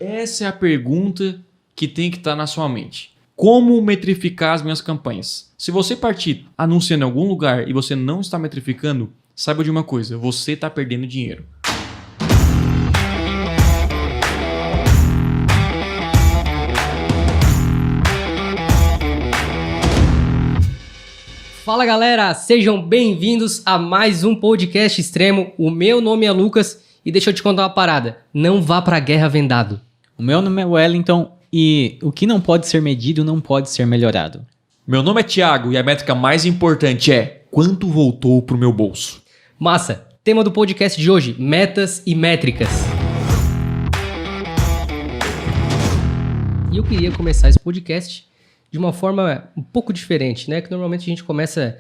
Essa é a pergunta que tem que estar na sua mente. Como metrificar as minhas campanhas? Se você partir anunciando em algum lugar e você não está metrificando, saiba de uma coisa, você está perdendo dinheiro. Fala galera, sejam bem-vindos a mais um podcast extremo. O meu nome é Lucas e deixa eu te contar uma parada, não vá pra guerra vendado. O meu nome é Wellington e o que não pode ser medido não pode ser melhorado. Meu nome é Thiago e a métrica mais importante é quanto voltou pro meu bolso. Massa, tema do podcast de hoje, metas e métricas. E eu queria começar esse podcast de uma forma um pouco diferente, né? Que normalmente a gente começa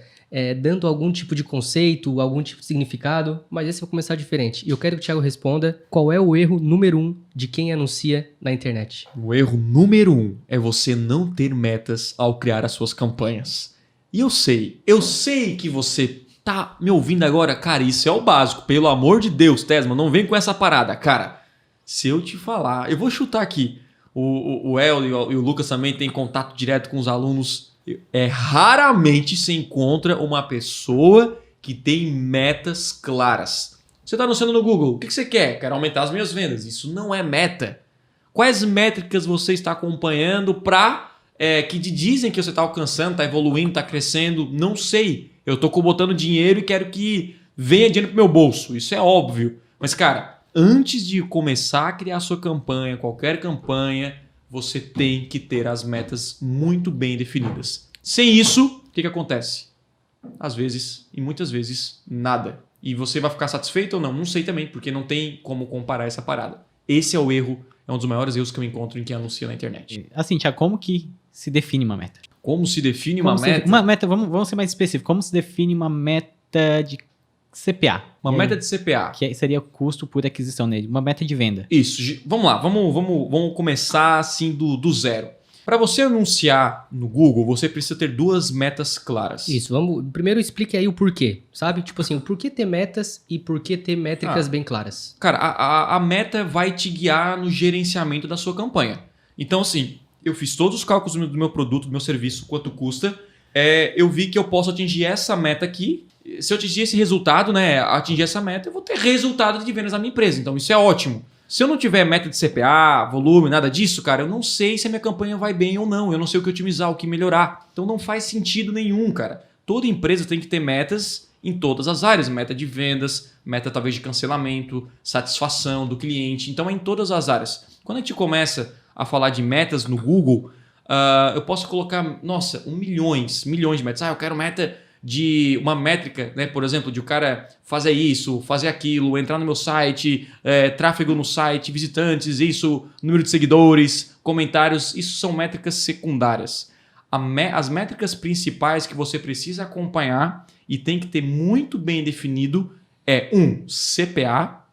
dando algum tipo de conceito, algum tipo de significado, mas esse vai começar diferente. E eu quero que o Thiago responda qual é o erro número 1 de quem anuncia na internet. O erro número 1 é você não ter metas ao criar as suas campanhas. E eu sei que você tá me ouvindo agora, cara, isso é o básico, pelo amor de Deus, Tesma, não vem com essa parada, cara. Se eu te falar, eu vou chutar aqui. O El e o Lucas também têm contato direto com os alunos. Raramente se encontra uma pessoa que tem metas claras. Você está anunciando no Google. O que você quer? Quero aumentar as minhas vendas. Isso não é meta. Quais métricas você está acompanhando para que te dizem que você está alcançando, está evoluindo, está crescendo? Não sei. Eu estou botando dinheiro e quero que venha dinheiro para o meu bolso. Isso é óbvio. Mas, cara, antes de começar a criar sua campanha, qualquer campanha, você tem que ter as metas muito bem definidas. Sem isso, o que acontece? Às vezes, e muitas vezes, nada. E você vai ficar satisfeito ou não? Não sei também, porque não tem como comparar essa parada. Esse é o erro, é um dos maiores erros que eu encontro em quem anuncia na internet. Assim, Thiago, como que se define uma meta? Como se define uma meta? Uma meta, vamos ser mais específicos. Como se define uma meta de CPA? Uma meta de CPA. Que seria o custo por aquisição nele. Uma meta de venda. Isso. Vamos lá. Vamos começar assim do zero. Para você anunciar no Google, você precisa ter duas metas claras. Isso, primeiro explique aí o porquê, sabe? Tipo assim, o porquê ter metas e porquê ter métricas bem claras. Cara, a meta vai te guiar no gerenciamento da sua campanha. Então, assim, eu fiz todos os cálculos do meu produto, do meu serviço, quanto custa. Eu vi que eu posso atingir essa meta aqui. Se eu atingir esse resultado, né, atingir essa meta, eu vou ter resultado de vendas na minha empresa. Então, isso é ótimo. Se eu não tiver meta de CPA, volume, nada disso, cara, eu não sei se a minha campanha vai bem ou não. Eu não sei o que otimizar, o que melhorar. Então, não faz sentido nenhum, cara. Toda empresa tem que ter metas em todas as áreas. Meta de vendas, meta talvez de cancelamento, satisfação do cliente. Então, é em todas as áreas. Quando a gente começa a falar de metas no Google, eu posso colocar, milhões de metas. Eu quero meta de uma métrica, né? Por exemplo, de o cara fazer isso, fazer aquilo, entrar no meu site, tráfego no site, visitantes, isso, número de seguidores, comentários, isso são métricas secundárias. As métricas principais que você precisa acompanhar e tem que ter muito bem definido é 1, CPA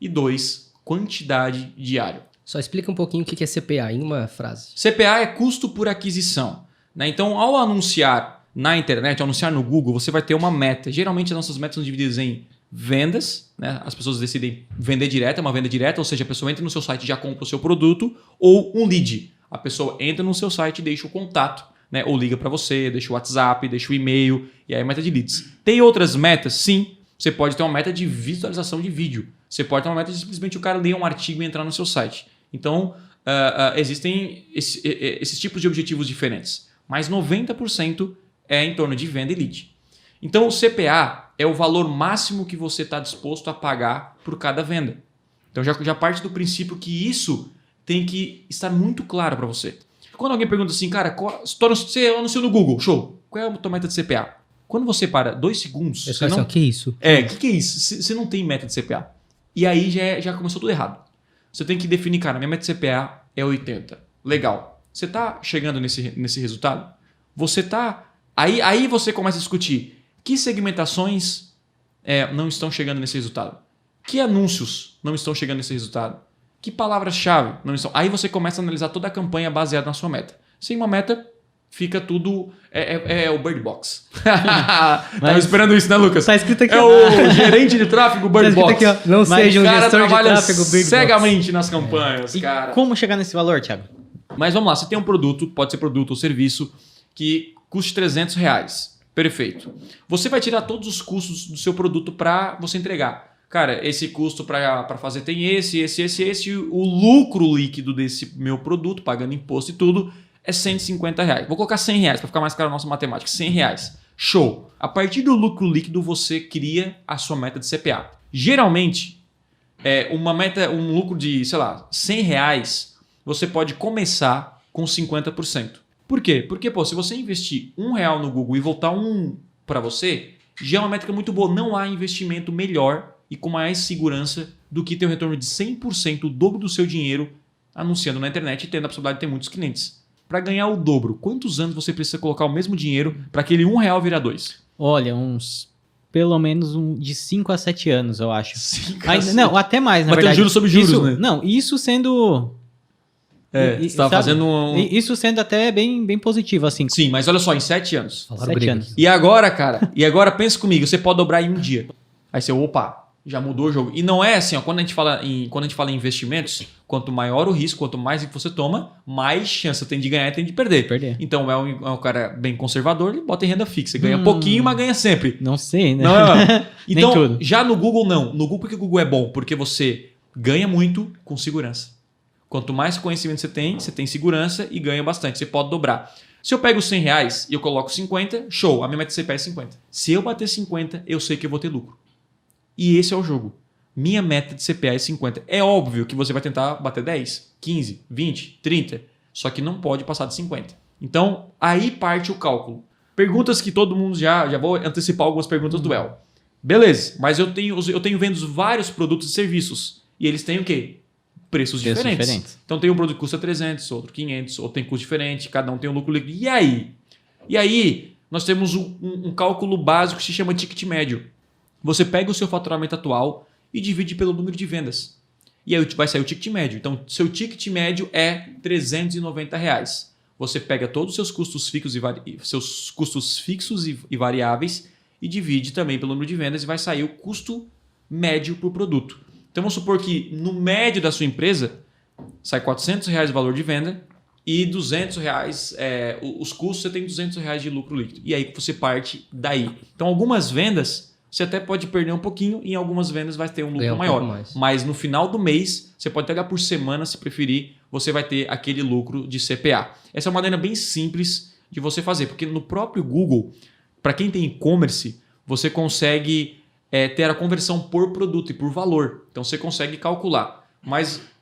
e 2, quantidade diária. Só explica um pouquinho o que é CPA em uma frase. CPA é custo por aquisição, né? Então, ao anunciar na internet, ao anunciar no Google, você vai ter uma meta. Geralmente, as nossas metas são divididas em vendas, né? As pessoas decidem vender direto, é uma venda direta, ou seja, a pessoa entra no seu site e já compra o seu produto, ou um lead. A pessoa entra no seu site e deixa o contato, né? Ou liga para você, deixa o WhatsApp, deixa o e-mail, e aí a meta de leads. Tem outras metas? Sim. Você pode ter uma meta de visualização de vídeo. Você pode ter uma meta de simplesmente o cara ler um artigo e entrar no seu site. Então, existem esses tipos de objetivos diferentes. Mas 90% é em torno de venda e lead. Então, o CPA é o valor máximo que você está disposto a pagar por cada venda. Então, já parte do princípio que isso tem que estar muito claro para você. Quando alguém pergunta assim, cara, você anunciou no Google, show, qual é a tua meta de CPA? Quando você para 2 segundos... Você não... que é isso? O que é isso? Você não tem meta de CPA. E aí já começou tudo errado. Você tem que definir, cara, minha meta de CPA é 80. Legal. Você está chegando nesse resultado? Você está... Aí você começa a discutir que segmentações não estão chegando nesse resultado. Que anúncios não estão chegando nesse resultado. Que palavras-chave não estão... Aí você começa a analisar toda a campanha baseada na sua meta. Sem uma meta, fica tudo... É o Bird Box. Tava esperando isso, né, Lucas? Tá escrito aqui, É ó. o gerente de tráfego Bird Tá escrito Box. aqui, ó. Não Mas seja um o cara gestor de trabalha tráfego Bird Box. cegamente nas campanhas, E cara. como chegar nesse valor, Thiago? Mas vamos lá, você tem um produto, pode ser produto ou serviço, que custe R$300. Perfeito. Você vai tirar todos os custos do seu produto para você entregar. Cara, esse custo para fazer tem esse. O lucro líquido desse meu produto, pagando imposto e tudo, é R$150. Vou colocar R$100 para ficar mais caro a nossa matemática. R$100. Show. A partir do lucro líquido, você cria a sua meta de CPA. Geralmente, um lucro de, sei lá, R$100, você pode começar com 50%. Por quê? Porque, se você investir R$1 no Google e voltar para você, já é uma métrica muito boa. Não há investimento melhor e com mais segurança do que ter um retorno de 100%, o dobro do seu dinheiro, anunciando na internet e tendo a possibilidade de ter muitos clientes. Para ganhar o dobro, quantos anos você precisa colocar o mesmo dinheiro para aquele R$1 virar 2? Olha, pelo menos de 5 a 7 anos, eu acho. 5 Não, até mais, na Mas tem verdade. juros sobre juros, né? Não, isso sendo... Você estava fazendo Isso sendo até bem positivo, assim. Sim, mas olha só, em 7 anos. Falaram 7 grego. anos. E agora, cara, pensa comigo, você pode dobrar em um dia. Aí você, opa, já mudou o jogo. E não é assim, ó, quando a gente fala em investimentos, quanto maior o risco, quanto mais risco você toma, mais chance você tem de ganhar e tem de perder. Então é um cara bem conservador, ele bota em renda fixa. Ganha pouquinho, mas ganha sempre. Não sei, né? Não, então, Nem tudo. já no Google, não. No Google, por que o Google é bom? Porque você ganha muito com segurança. Quanto mais conhecimento você tem segurança e ganha bastante. Você pode dobrar. Se eu pego R$100 e eu coloco 50, show, a minha meta de CPA é 50. Se eu bater 50, eu sei que eu vou ter lucro. E esse é o jogo. Minha meta de CPA é 50. É óbvio que você vai tentar bater 10, 15, 20, 30, só que não pode passar de 50. Então, aí parte o cálculo. Perguntas que todo mundo já vou antecipar algumas perguntas do El. Beleza, mas eu tenho vendo vários produtos e serviços. E eles têm o quê? Preços diferentes. Então tem um produto que custa 300, outro 500, outro tem custo diferente, cada um tem um lucro líquido. E aí? E aí nós temos um cálculo básico que se chama ticket médio. Você pega o seu faturamento atual e divide pelo número de vendas. E aí vai sair o ticket médio. Então seu ticket médio é R$390. Você pega todos os seus custos fixos e variáveis e divide também pelo número de vendas e vai sair o custo médio por produto. Então vamos supor que no médio da sua empresa sai R$400 o valor de venda e R$200, os custos você tem R$200 de lucro líquido. E aí você parte daí. Então algumas vendas você até pode perder um pouquinho e em algumas vendas vai ter um lucro maior. Mas no final do mês, você pode pegar por semana se preferir, você vai ter aquele lucro de CPA. Essa é uma maneira bem simples de você fazer, porque no próprio Google, para quem tem e-commerce, você consegue... ter a conversão por produto e por valor. Então você consegue calcular.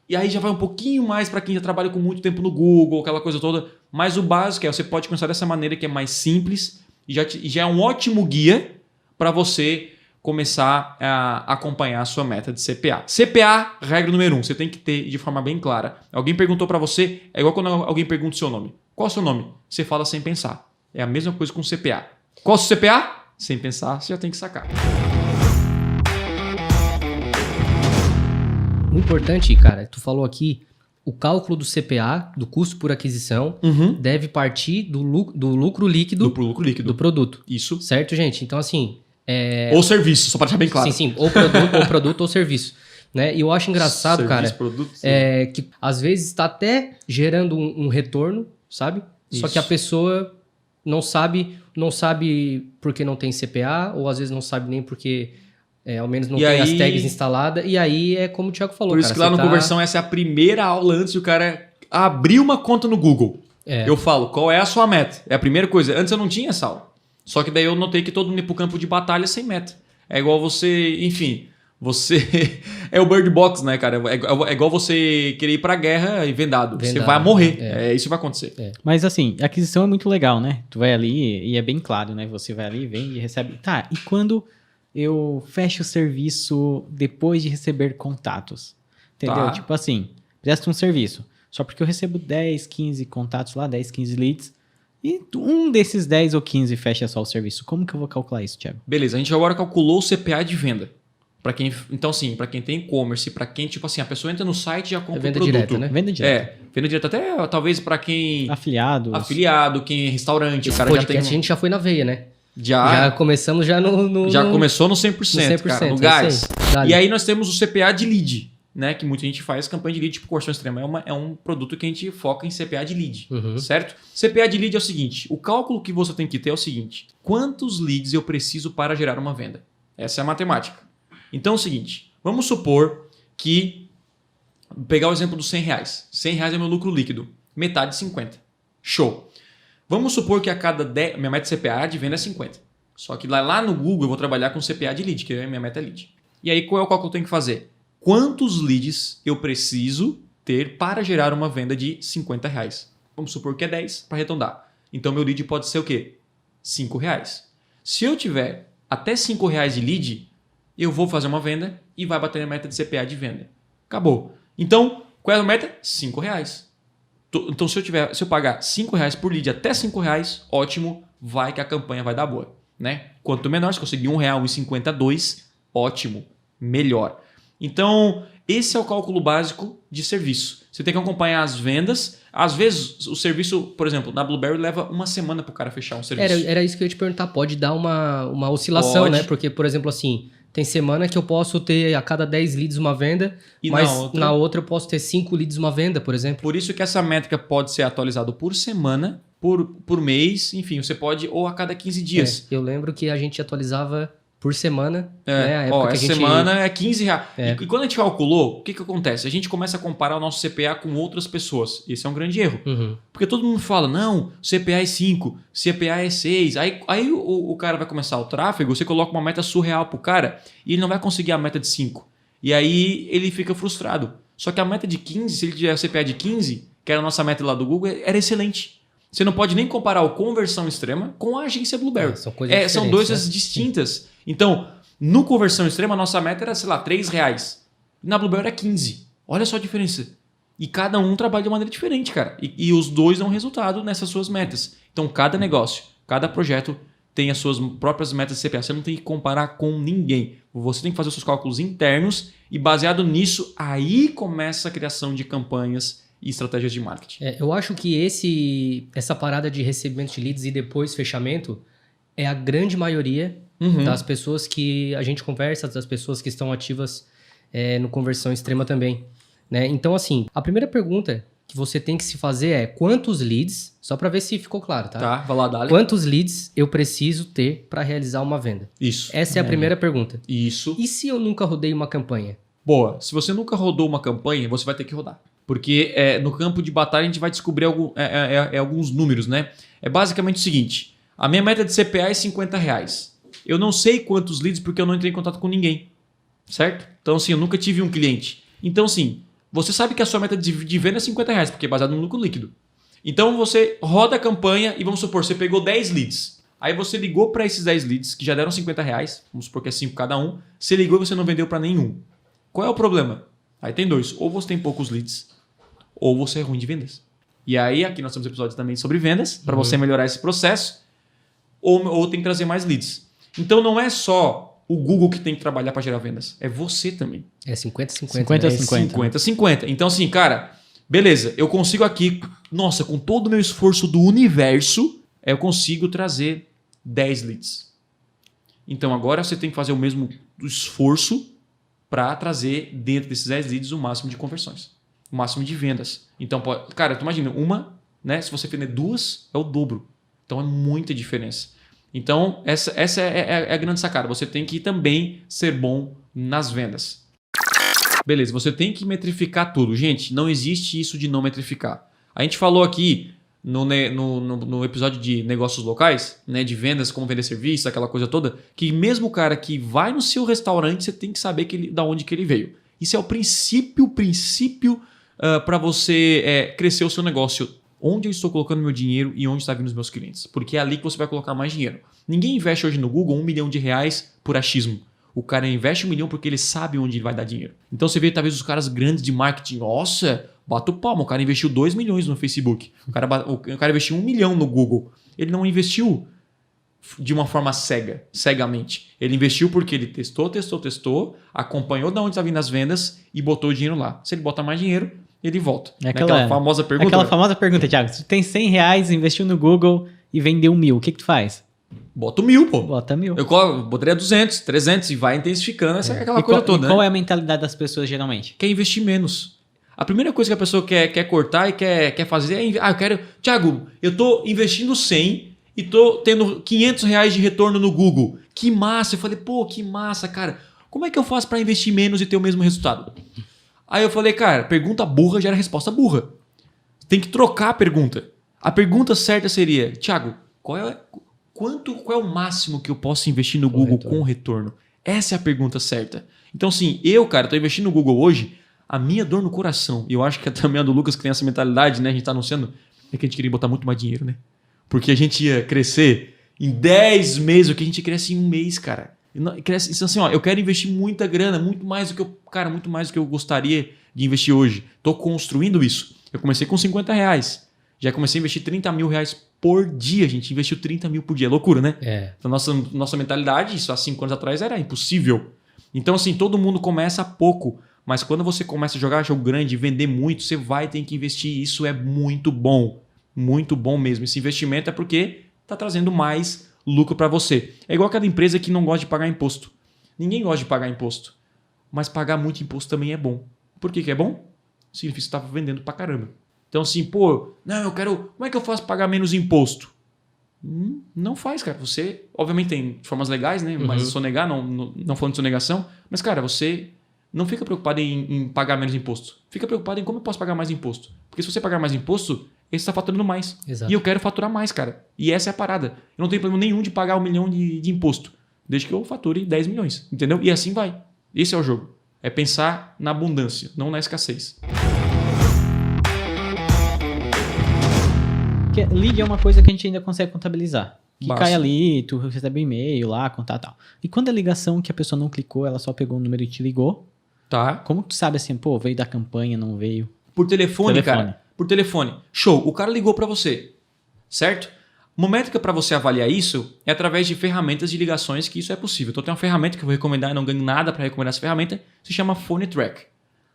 E aí já vai um pouquinho mais para quem já trabalha com muito tempo no Google, aquela coisa toda. Mas o básico você pode começar dessa maneira que é mais simples e já é um ótimo guia para você começar a acompanhar a sua meta de CPA. CPA, regra número 1, você tem que ter de forma bem clara. Alguém perguntou para você, é igual quando alguém pergunta o seu nome. Qual é o seu nome? Você fala sem pensar. É a mesma coisa com CPA. Qual é o seu CPA? Sem pensar, você já tem que sacar. O importante, cara, tu falou aqui, o cálculo do CPA, do custo por aquisição, deve partir do lucro líquido do produto. Isso. Certo, gente? Então, assim... Ou serviço, só para deixar bem claro. Sim, ou produto ou serviço. Né? E eu acho engraçado, Serviço, cara, produto, que às vezes está até gerando um retorno, sabe? Só que a pessoa não sabe porque não tem CPA, ou às vezes não sabe nem porque... ao menos não tem as tags instaladas. E aí é como o Thiago falou. Por isso que lá no Conversão essa é a primeira aula antes de o cara abrir uma conta no Google. Eu falo, qual é a sua meta? É a primeira coisa. Antes eu não tinha essa aula. Só que daí eu notei que todo mundo ia pro campo de batalha sem meta. É igual você, enfim, você... é o Bird Box, né, cara? É igual você querer ir pra guerra e vendado. Você vai morrer. Isso vai acontecer. Mas assim, a aquisição é muito legal, né? Tu vai ali e é bem claro, né? Você vai ali, vende e recebe... Tá, e quando... eu fecho o serviço depois de receber contatos. Entendeu? Tá. Tipo assim, presta um serviço. Só porque eu recebo 10, 15 contatos lá, 10, 15 leads, e um desses 10 ou 15 fecha só o serviço. Como que eu vou calcular isso, Thiago? Beleza, a gente agora calculou o CPA de venda. Então, sim, para quem tem e-commerce, para quem, tipo assim, a pessoa entra no site e já compra o venda produto. direta, né? Venda direta. Venda direta até talvez para quem... Afiliado, quem é restaurante. Esse o cara podcast já tem... a gente já foi na veia, né? Já começamos já começou no 100%, cara, no gás. Dale. E aí nós temos o CPA de lead, né? Que muita gente faz campanha de lead, tipo conversão extrema. É um produto que a gente foca em CPA de lead, certo? CPA de lead é o seguinte, o cálculo que você tem que ter é o seguinte, quantos leads eu preciso para gerar uma venda? Essa é a matemática. Então é o seguinte, vamos supor que, pegar o exemplo dos R$100. R$100 é meu lucro líquido, metade 50. Show. Vamos supor que a cada 10... Minha meta de CPA de venda é 50. Só que lá no Google eu vou trabalhar com CPA de lead, que é a minha meta lead. E aí qual é o cálculo que eu tenho que fazer? Quantos leads eu preciso ter para gerar uma venda de R$50? Vamos supor que é 10 para arredondar. Então meu lead pode ser o quê? R$5. Se eu tiver até R$5 de lead, eu vou fazer uma venda e vai bater a meta de CPA de venda. Acabou. Então, qual é a meta? R$5. Então, se eu pagar R$5 por lead até R$5, ótimo, vai que a campanha vai dar boa, né? Quanto menor, se conseguir R$1, 1,50, 2, ótimo, melhor. Então, esse é o cálculo básico de serviço. Você tem que acompanhar as vendas. Às vezes, o serviço, por exemplo, na Blueberry leva uma semana para o cara fechar um serviço. Era isso que eu ia te perguntar. Pode dar uma oscilação, né? Porque, por exemplo, assim... Tem semana que eu posso ter a cada 10 leads uma venda, mas na outra eu posso ter 5 leads uma venda, por exemplo. Por isso que essa métrica pode ser atualizada por semana, por mês, enfim, você pode, ou a cada 15 dias. Eu lembro que a gente atualizava por semana. Né? A época que essa semana é R$15. E quando a gente calculou, o que acontece? A gente começa a comparar o nosso CPA com outras pessoas. Esse é um grande erro. Porque todo mundo fala, não, CPA é 5, CPA é 6. Aí o cara vai começar o tráfego, você coloca uma meta surreal pro cara e ele não vai conseguir a meta de 5. E aí ele fica frustrado. Só que a meta de 15, se ele tiver a CPA de 15, que era a nossa meta lá do Google, era excelente. Você não pode nem comparar o conversão extrema com a agência Blueberry. São coisas são coisas distintas. Então, no conversão extrema, a nossa meta era, sei lá, R$3. Na Blueberry era 15. Olha só a diferença. E cada um trabalha de maneira diferente, cara. E os dois dão resultado nessas suas metas. Então, cada negócio, cada projeto tem as suas próprias metas de CPA. Você não tem que comparar com ninguém. Você tem que fazer os seus cálculos internos e, baseado nisso, aí começa a criação de campanhas e estratégias de marketing. Eu acho que essa parada de recebimento de leads e depois fechamento é a grande maioria das pessoas que a gente conversa, das pessoas que estão ativas no conversão extrema também. Né? Então, assim, a primeira pergunta que você tem que se fazer é quantos leads, só para ver se ficou claro, tá? Tá, vai lá, dale. Quantos leads eu preciso ter para realizar uma venda? Isso. Essa é a primeira pergunta. Isso. E se eu nunca rodei uma campanha? Boa. Se você nunca rodou uma campanha, você vai ter que rodar. Porque no campo de batalha a gente vai descobrir alguns números, né? É basicamente o seguinte, a minha meta de CPA é R$50. Eu não sei quantos leads porque eu não entrei em contato com ninguém, certo? Então, assim, eu nunca tive um cliente. Então, assim, você sabe que a sua meta de venda é R$50, porque é baseado no lucro líquido. Então, você roda a campanha e vamos supor, você pegou 10 leads. Aí você ligou para esses 10 leads, que já deram R$50, vamos supor que é 5 cada um. Você ligou e você não vendeu para nenhum. Qual é o problema? Aí tem dois. Ou você tem poucos leads, ou você é ruim de vendas. E aí, aqui nós temos episódios também sobre vendas, para você melhorar esse processo, ou tem que trazer mais leads. Então, não é só o Google que tem que trabalhar para gerar vendas, é você também. É 50-50. 50-50. Então, assim, cara, beleza, eu consigo aqui, nossa, com todo o meu esforço do universo, eu consigo trazer 10 leads. Então, agora você tem que fazer o mesmo esforço para trazer dentro desses 10 leads o máximo de conversões, o máximo de vendas. Então, cara, tu imagina, uma, né? Se você vender 2, é o dobro. Então, é muita diferença. Então, essa é a grande sacada. Você tem que também ser bom nas vendas. Beleza, você tem que metrificar tudo. Gente, não existe isso de não metrificar. A gente falou aqui no episódio de negócios locais, né, de vendas, como vender serviço, aquela coisa toda, que mesmo o cara que vai no seu restaurante, você tem que saber da onde que ele veio. Isso é o princípio para você crescer o seu negócio. Onde eu estou colocando meu dinheiro e onde está vindo os meus clientes. Porque é ali que você vai colocar mais dinheiro. Ninguém investe hoje no Google R$1 milhão por achismo. O cara investe 1 milhão porque ele sabe onde ele vai dar dinheiro. Então você vê talvez os caras grandes de marketing. Nossa, bata o palmo. O cara investiu 2 milhões no Facebook. O cara investiu 1 milhão no Google. Ele não investiu de uma forma cegamente. Ele investiu porque ele testou, acompanhou de onde está vindo as vendas e botou o dinheiro lá. Se ele botar mais dinheiro, ele volta. É Aquela famosa pergunta. Aquela famosa pergunta, Thiago. Se tu tem R$100, investiu no Google e vendeu 1.000, o que tu faz? Bota 1.000, pô. Bota 1.000. Eu botaria 200, 300 e vai intensificando aquela coisa toda, qual né? é a mentalidade das pessoas geralmente? Quer investir menos. A primeira coisa que a pessoa quer cortar e quer fazer é... eu quero... Thiago, eu tô investindo 100 e tô tendo R$500 de retorno no Google. Que massa. Eu falei, pô, que massa, cara. Como é que eu faço para investir menos e ter o mesmo resultado? Aí eu falei, cara, pergunta burra gera resposta burra. Tem que trocar a pergunta. A pergunta certa seria, Thiago, qual é o máximo que eu posso investir no Google com retorno? Essa é a pergunta certa. Então, assim, cara, tô investindo no Google hoje, a minha dor no coração, e eu acho que é também a do Lucas que tem essa mentalidade, né? A gente tá anunciando, é que a gente queria botar muito mais dinheiro, né? Porque a gente ia crescer em 10 meses, o que a gente cresce em um mês, cara. Cresce, assim, ó, eu quero investir muita grana, muito mais do que eu gostaria de investir hoje. Tô construindo isso. Eu comecei com R$50. Já comecei a investir R$30.000 por dia. A gente investiu 30 mil por dia. É loucura, né? Então, nossa mentalidade, isso há 5 anos atrás, era impossível. Então, assim, todo mundo começa pouco. Mas quando você começa a jogar jogo grande e vender muito, você vai ter que investir. Isso é muito bom. Muito bom mesmo. Esse investimento é porque está trazendo mais lucro para você. É igual aquela empresa que não gosta de pagar imposto. Ninguém gosta de pagar imposto. Mas pagar muito imposto também é bom. Por que é bom? Significa que você está vendendo pra caramba. Então assim, pô, não, eu quero... Como é que eu faço para pagar menos imposto? Não faz, cara. Você, obviamente, tem formas legais, né? Mas sonegar, não falando de sonegação. Mas, cara, você não fica preocupado em pagar menos imposto. Fica preocupado em como eu posso pagar mais imposto. Porque se você pagar mais imposto, você está faturando mais. Exato. E eu quero faturar mais, cara. E essa é a parada. Eu não tenho problema nenhum de pagar 1 milhão de imposto. Desde que eu fature 10 milhões. Entendeu? E assim vai. Esse é o jogo. É pensar na abundância, não na escassez. Porque lead é uma coisa que a gente ainda consegue contabilizar. Que Basta. cai ali, tu recebe um e-mail lá, contato e tal. E quando é ligação que a pessoa não clicou, ela só pegou o número e te ligou, Tá? como que tu sabe assim, pô, veio da campanha, não veio? Por telefone, cara. Por telefone. Show. O cara ligou para você. Certo? Uma métrica para você avaliar isso é através de ferramentas de ligações que isso é possível. Então tem uma ferramenta que eu vou recomendar e não ganho nada para recomendar essa ferramenta. Se chama PhoneTrack.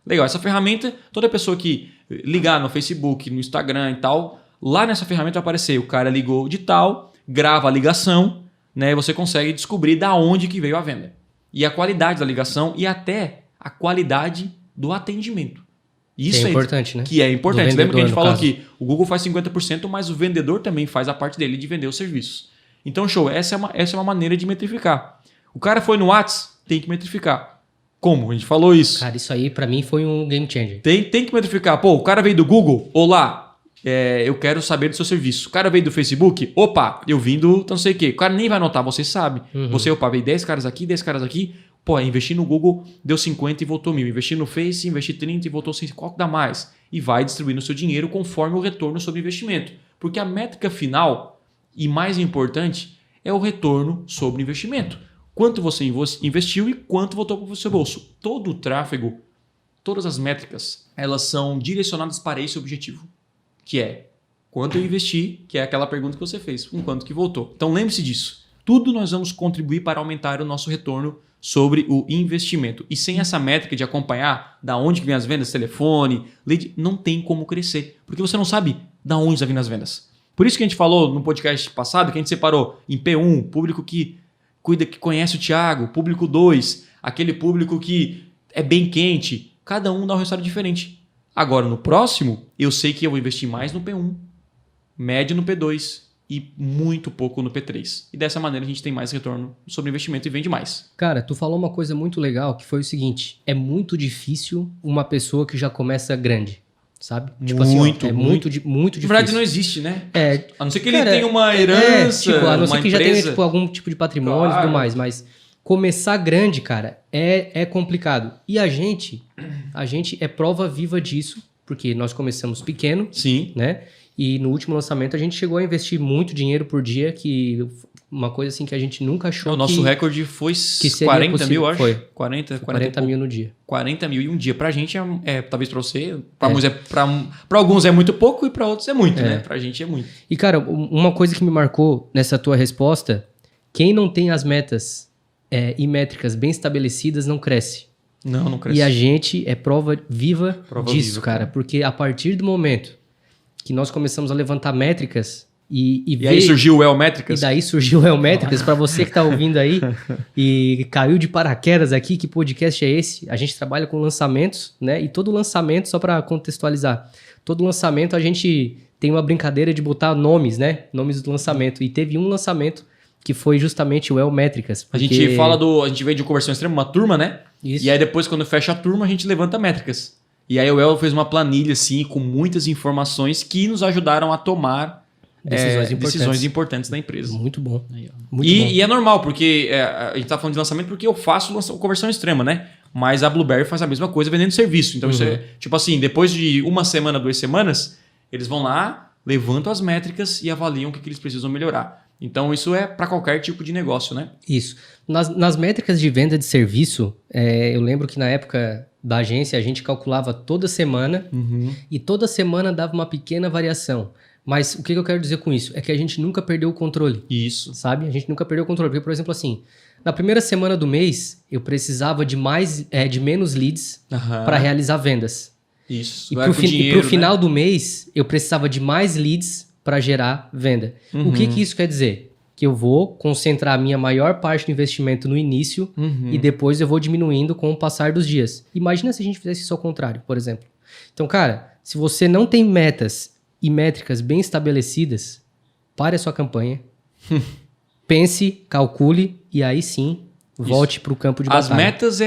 Legal. Essa ferramenta, toda pessoa que ligar no Facebook, no Instagram e tal, lá nessa ferramenta vai aparecer. O cara ligou de tal, grava a ligação, né? E você consegue descobrir da onde que veio a venda. E a qualidade da ligação e até a qualidade do atendimento. Isso é importante, né? Que é importante. Do Lembra que a gente falou vendedor, no que o Google faz 50%, mas o vendedor também faz a parte dele de vender os serviços. Então, show. Essa é uma maneira de metrificar. O cara foi no WhatsApp, tem que metrificar. Como? A gente falou isso. Cara, isso aí pra mim foi um game changer. Tem que metrificar. Pô, o cara veio do Google. Olá, eu quero saber do seu serviço. O cara veio do Facebook. Opa, eu vim do não sei o quê. O cara nem vai anotar, você sabe. Você, opa, veio 10 caras aqui, 10 caras aqui. Pô, investi no Google, deu 50 e voltou 1.000. Investi no Face, investi 30 e voltou 6. Qual que dá mais? E vai distribuindo o seu dinheiro conforme o retorno sobre o investimento. Porque a métrica final, e mais importante, é o retorno sobre o investimento. Quanto você investiu e quanto voltou para o seu bolso. Todo o tráfego, todas as métricas, elas são direcionadas para esse objetivo. Que é quanto eu investi, que é aquela pergunta que você fez, com quanto que voltou. Então lembre-se disso. Tudo nós vamos contribuir para aumentar o nosso retorno sobre o investimento. E sem essa métrica de acompanhar da onde que vem as vendas, telefone, lead, não tem como crescer. Porque você não sabe da onde está vindo as vendas. Por isso que a gente falou no podcast passado, que a gente separou em P1, público que conhece o Thiago, público 2, aquele público que é bem quente. Cada um dá um resultado diferente. Agora, no próximo, eu sei que eu vou investir mais no P1, médio no P2 e muito pouco no P3. E dessa maneira a gente tem mais retorno sobre investimento e vende mais. Cara, tu falou uma coisa muito legal que foi o seguinte: é muito difícil uma pessoa que já começa grande, sabe? Tipo assim, ó, é muito difícil. Na verdade não existe, né? É, a não ser que cara, ele tenha uma herança, a não ser que empresa. já tenha tipo, algum tipo de patrimônio e tudo mais, mas começar grande, cara, é complicado. E a gente é prova viva disso, porque nós começamos pequeno, Sim. né? E no último lançamento a gente chegou a investir muito dinheiro por dia, que uma coisa assim que a gente nunca achou. O nosso recorde foi que 40 possível. mil, acho. Foi. 40 mil no dia. 40 mil e um dia. Pra gente talvez pra você, pra alguns é muito pouco e pra outros é muito, né? Pra gente é muito. E cara, uma coisa que me marcou nessa tua resposta, quem não tem as metas e métricas bem estabelecidas não cresce. Não cresce. E a gente é prova viva Prova disso, viva, cara. Porque a partir do momento que nós começamos a levantar métricas e ver... aí surgiu o E Elmétricas. daí surgiu o Elmétricas. Para você que tá ouvindo aí e caiu de paraquedas aqui, que podcast é esse? A gente trabalha com lançamentos, né? E todo lançamento, só para contextualizar, todo lançamento a gente tem uma brincadeira de botar nomes, né? Nomes do lançamento. E teve um lançamento que foi justamente o Elmétricas. A gente fala a gente veio de conversão extrema, uma turma, né? Isso. E aí depois, quando fecha a turma, a gente levanta métricas. E aí o El fez uma planilha, assim, com muitas informações que nos ajudaram a tomar decisões importantes da empresa. Muito bom. Aí, ó. Muito bom. E é normal, porque a gente tá falando de lançamento porque eu faço conversão extrema, né? Mas a Blueberry faz a mesma coisa vendendo serviço. Então, isso é tipo assim, depois de 1 semana, 2 semanas, eles vão lá, levantam as métricas e avaliam o que eles precisam melhorar. Então, isso é para qualquer tipo de negócio, né? Isso. Nas métricas de venda de serviço, eu lembro que na época da agência a gente calculava toda semana e toda semana dava uma pequena variação. Mas o que eu quero dizer com isso? É que a gente nunca perdeu o controle. Isso. Sabe? A gente nunca perdeu o controle. Porque, por exemplo, assim, na primeira semana do mês, eu precisava de menos leads para realizar vendas. Isso. E pro final do mês, eu precisava de mais leads para gerar venda. O que isso quer dizer? Que eu vou concentrar a minha maior parte do investimento no início e depois eu vou diminuindo com o passar dos dias. Imagina se a gente fizesse isso ao contrário, por exemplo. Então, cara, se você não tem metas e métricas bem estabelecidas, pare a sua campanha, pense, calcule e aí sim volte para o campo de batalha. As metas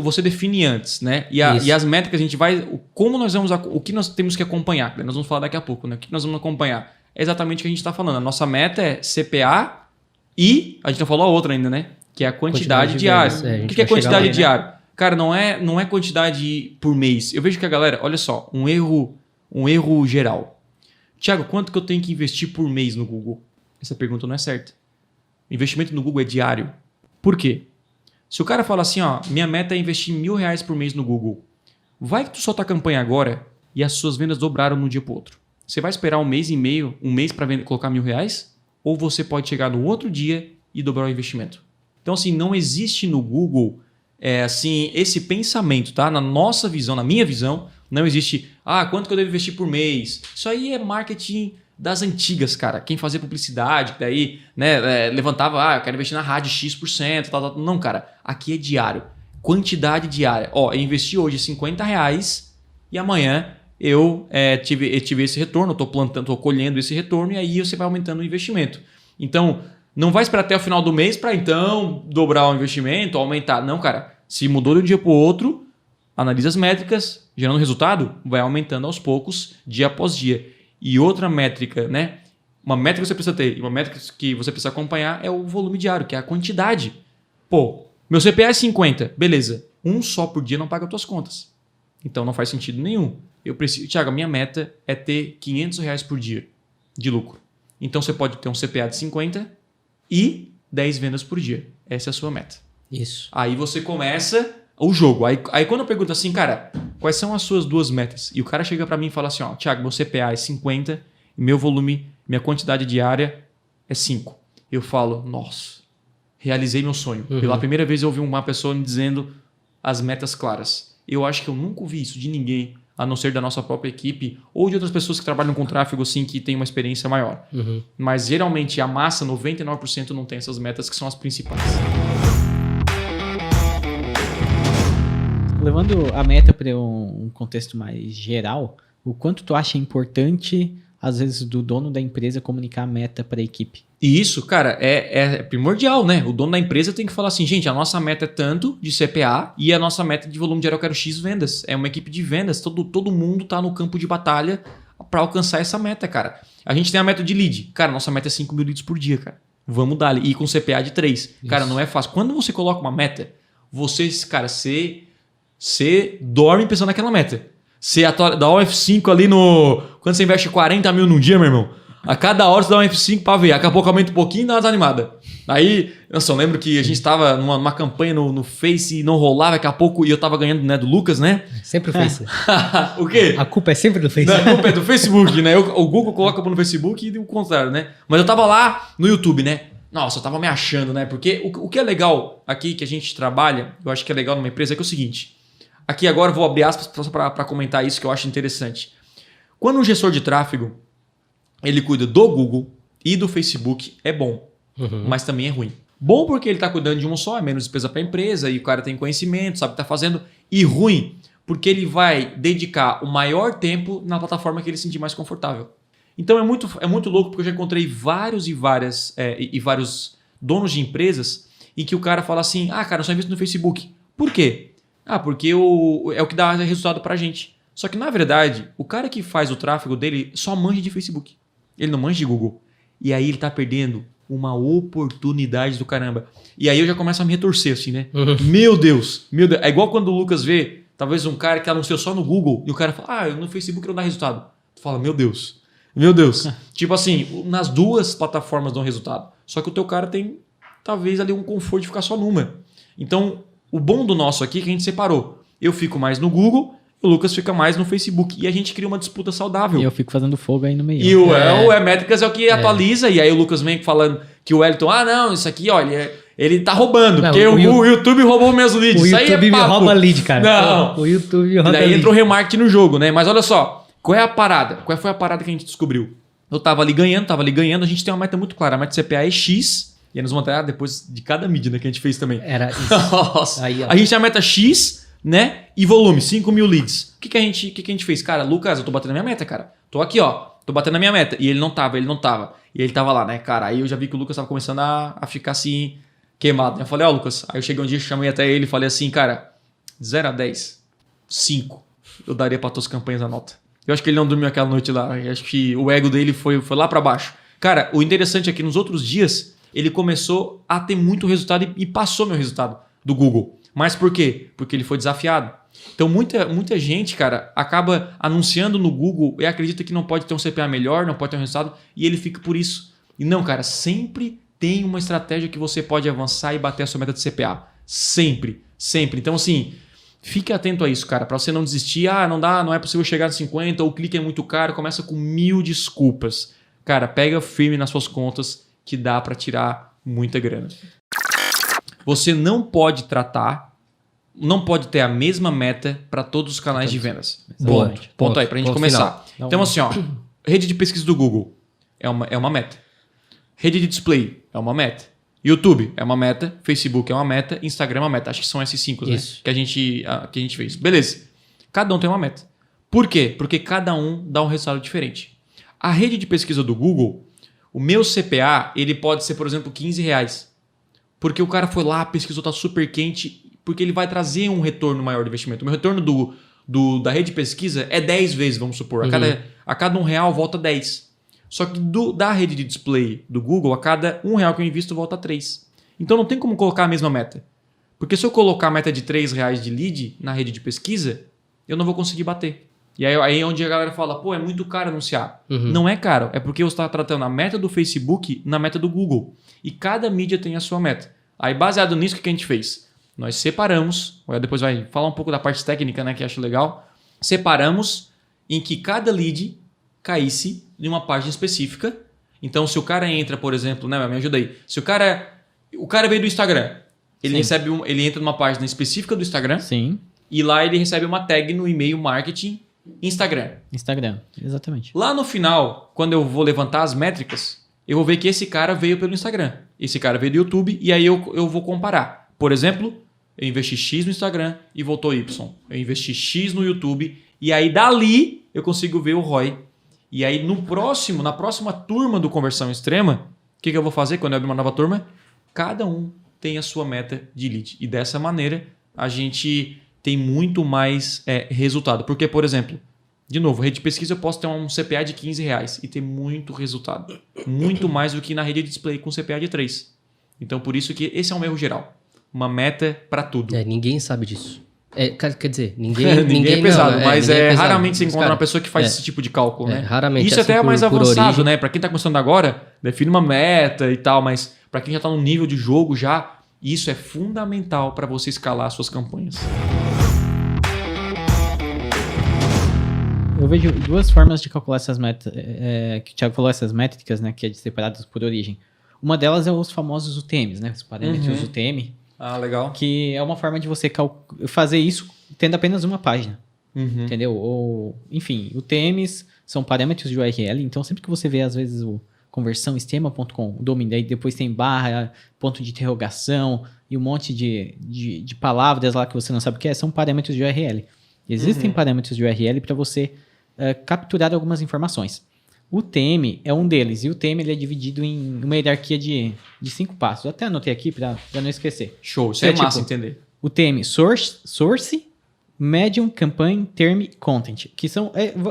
você define antes, né? E as métricas a gente vai... o que nós temos que acompanhar? Nós vamos falar daqui a pouco, né? O que nós vamos acompanhar? É exatamente o que a gente está falando. A nossa meta é CPA e... A gente não falou a outra ainda, né? Que é a quantidade diária. O que é quantidade diária? Né? Cara, não é quantidade por mês. Eu vejo que a galera... Olha só, um erro geral. Thiago, quanto que eu tenho que investir por mês no Google? Essa pergunta não é certa. O investimento no Google é diário. Por quê? Se o cara fala assim, ó, minha meta é investir R$1.000 por mês no Google. Vai que tu solta a campanha agora e as suas vendas dobraram de um dia para o outro. Você vai esperar 1 mês e meio, para colocar R$1.000? Ou você pode chegar no outro dia e dobrar o investimento? Então, assim, não existe no Google assim, esse pensamento, tá? Na nossa visão, na minha visão, não existe, quanto que eu devo investir por mês? Isso aí é marketing das antigas, cara. Quem fazia publicidade, daí, né, levantava, eu quero investir na rádio X%, tal. Não, cara, aqui é diário. Quantidade diária. Ó, eu investi hoje R$50 e amanhã eu tive esse retorno, eu estou colhendo esse retorno e aí você vai aumentando o investimento. Então, não vai esperar até o final do mês para então dobrar o investimento, aumentar. Não, cara. Se mudou de um dia para o outro, analisa as métricas, gerando resultado, vai aumentando aos poucos, dia após dia. E outra métrica, né? Uma métrica que você precisa ter e uma métrica que você precisa acompanhar é o volume diário, que é a quantidade. Pô, meu CPA é 50, beleza. Um só por dia não paga as tuas contas. Então não faz sentido nenhum. Thiago, a minha meta é ter R$500 por dia de lucro. Então você pode ter um CPA de 50 e 10 vendas por dia. Essa é a sua meta. Isso. Aí você começa o jogo. Aí quando eu pergunto assim, cara, quais são as suas 2 metas? E o cara chega para mim e fala assim, ó, Thiago, meu CPA é 50 e meu volume, minha quantidade diária é 5. Eu falo, nossa, realizei meu sonho. Pela primeira vez eu ouvi uma pessoa me dizendo as metas claras. Eu acho que eu nunca ouvi isso de ninguém, a não ser da nossa própria equipe ou de outras pessoas que trabalham com tráfego assim, que têm uma experiência maior. Mas geralmente a massa, 99%, não tem essas metas que são as principais. Levando a meta para um contexto mais geral, o quanto tu acha importante, às vezes, do dono da empresa comunicar a meta para a equipe? E isso, cara, é primordial, né? O dono da empresa tem que falar assim, gente, a nossa meta é tanto de CPA e a nossa meta de volume diário eu quero X vendas. É uma equipe de vendas, todo mundo tá no campo de batalha para alcançar essa meta, cara. A gente tem a meta de lead. Cara, nossa meta é 5 mil leads por dia, cara. Vamos dar ali. E com CPA de 3. Isso. Cara, não é fácil. Quando você coloca uma meta, você dorme pensando naquela meta. Você dá um F5 ali no... Quando você investe 40 mil num dia, meu irmão, a cada hora você dá um F5 pra ver. Daqui a pouco aumenta um pouquinho e dá uma desanimada. Aí, eu só lembro que a gente estava numa campanha no Face e não rolava. Daqui a pouco, e eu tava ganhando, né, do Lucas, né? Sempre o Face. O quê? A culpa é sempre do Face. Não, a culpa é do Facebook, né? O Google coloca no Facebook e o contrário, né? Mas eu tava lá no YouTube, né? Nossa, eu tava me achando, né? Porque o que é legal aqui que a gente trabalha, eu acho que é legal numa empresa, é que é o seguinte. Aqui agora eu vou abrir aspas só para comentar isso que eu acho interessante. Quando um gestor de tráfego, ele cuida do Google e do Facebook, é bom, mas também é ruim. Bom porque ele está cuidando de um só, é menos despesa para a empresa e o cara tem conhecimento, sabe o que está fazendo. E ruim porque ele vai dedicar o maior tempo na plataforma que ele se sentir mais confortável. Então é muito louco porque eu já encontrei vários donos de empresas em que o cara fala assim, cara, eu só invisto no Facebook. Por quê? Porque é o que dá resultado pra gente. Só que, na verdade, o cara que faz o tráfego dele só manja de Facebook. Ele não manja de Google. E aí ele tá perdendo uma oportunidade do caramba. E aí eu já começo a me retorcer assim, né? Meu Deus. É igual quando o Lucas vê, talvez um cara que anunciou só no Google e o cara fala, no Facebook não dá resultado. Tu fala, meu Deus. Tipo assim, nas duas plataformas dão resultado. Só que o teu cara tem, talvez, ali um conforto de ficar só numa. Então, o bom do nosso aqui é que a gente separou. Eu fico mais no Google, o Lucas fica mais no Facebook. E a gente cria uma disputa saudável. E eu fico fazendo fogo aí no meio. E o Métricas é o que atualiza. E aí o Lucas vem falando que o Wellington, não, isso aqui, olha, ele tá roubando. Não, porque o YouTube roubou meus leads. O isso YouTube aí é me rouba lead, cara. Não. O YouTube me rouba lead. E daí lead. entra o remarketing no jogo, né? Mas olha só, qual é a parada? Qual foi a parada que a gente descobriu? Eu tava ali ganhando, a gente tem uma meta muito clara. A meta CPA é X. E aí nós vamos até depois de cada mídia, né, que a gente fez também. Era isso. Nossa. Aí, a gente tem a meta X, né? E volume, 5 mil leads. O que a gente fez? Cara, Lucas, eu tô batendo na minha meta, cara. Tô aqui, ó. Tô batendo na minha meta. E ele não tava. E ele tava lá, né, cara? Aí eu já vi que o Lucas tava começando a ficar assim, queimado. Eu falei, Lucas. Aí eu cheguei um dia, chamei até ele e falei assim, cara, 0 a 10, 5. Eu daria pra tuas campanhas a nota. Eu acho que ele não dormiu aquela noite lá. Eu acho que o ego dele foi lá pra baixo. Cara, o interessante é que nos outros dias, ele começou a ter muito resultado e passou meu resultado do Google. Mas por quê? Porque ele foi desafiado. Então muita gente, cara, acaba anunciando no Google e acredita que não pode ter um CPA melhor, não pode ter um resultado e ele fica por isso. E não, cara, sempre tem uma estratégia que você pode avançar e bater a sua meta de CPA. Sempre. Então assim, fique atento a isso, cara, para você não desistir. Não é possível chegar a 50 ou o clique é muito caro, começa com 1000 desculpas. Cara, pega firme nas suas contas que dá para tirar muita grana. Você não pode ter a mesma meta para todos os canais de vendas. Ponto aí, para a gente começar. Final. Então assim, rede de pesquisa do Google é uma meta. Rede de display é uma meta. YouTube é uma meta. Facebook é uma meta. Instagram é uma meta. Acho que são esses 5, né? Que a gente fez. Beleza. Cada um tem uma meta. Por quê? Porque cada um dá um resultado diferente. A rede de pesquisa do Google, o meu CPA, ele pode ser, por exemplo, R$15. Porque o cara foi lá, pesquisou, tá super quente, porque ele vai trazer um retorno maior do investimento. O meu retorno da rede de pesquisa é 10 vezes, vamos supor. A cada R$1 volta 10. Só que da rede de display do Google, a cada R$1 que eu invisto, volta 3. Então não tem como colocar a mesma meta. Porque se eu colocar a meta de R$3 de lead na rede de pesquisa, eu não vou conseguir bater. E aí é onde a galera fala, é muito caro anunciar. Não é caro, é porque você está tratando a meta do Facebook na meta do Google. E cada mídia tem a sua meta. Aí baseado nisso, o que a gente fez? Nós separamos, depois vai falar um pouco da parte técnica, né, que eu acho legal. Separamos em que cada lead caísse em uma página específica. Então se o cara entra, por exemplo, né, me ajuda aí. Se o cara veio do Instagram, ele entra numa página específica do Instagram. Sim. E lá ele recebe uma tag no e-mail marketing Instagram, exatamente. Lá no final, quando eu vou levantar as métricas, eu vou ver que esse cara veio pelo Instagram, esse cara veio do YouTube e aí eu vou comparar. Por exemplo, eu investi X no Instagram e voltou Y. Eu investi X no YouTube e aí dali eu consigo ver o ROI. E aí na próxima turma do Conversão Extrema, o que eu vou fazer quando eu abrir uma nova turma? Cada um tem a sua meta de lead. E dessa maneira a gente tem muito mais resultado. Porque, por exemplo, de novo, rede de pesquisa eu posso ter um CPA de R$15 e ter muito resultado. Muito mais do que na rede de display com CPA de 3. Então, por isso que esse é um erro geral. Uma meta para tudo. Ninguém sabe disso. Quer dizer, ninguém é pesado, mas ninguém é pesado. Raramente você encontra uma pessoa que faz esse tipo de cálculo, né? Raramente. Isso até é mais avançado, né? Para quem está começando agora, define uma meta e tal, mas para quem já está no nível de jogo isso é fundamental para você escalar suas campanhas. Eu vejo duas formas de calcular essas metas, que o Thiago falou, essas métricas, né, que é separadas por origem. Uma delas é os famosos UTMs, né? Os parâmetros UTM, Ah, legal. que é uma forma de você fazer isso tendo apenas uma página, Uhum. entendeu? Ou, enfim, UTMs são parâmetros de URL, então sempre que você vê, às vezes, o conversãoesistema.com, o domínio, aí depois tem barra, ponto de interrogação e um monte de palavras lá que você não sabe o que é, são parâmetros de URL. Existem parâmetros de URL para você capturar algumas informações. O TM é um deles, e o TM ele é dividido em uma hierarquia de 5 passos. Eu até anotei aqui para não esquecer. Show, isso É é massa tipo- entender. O TM Source, Medium, Campaign, Term, Content. Que são.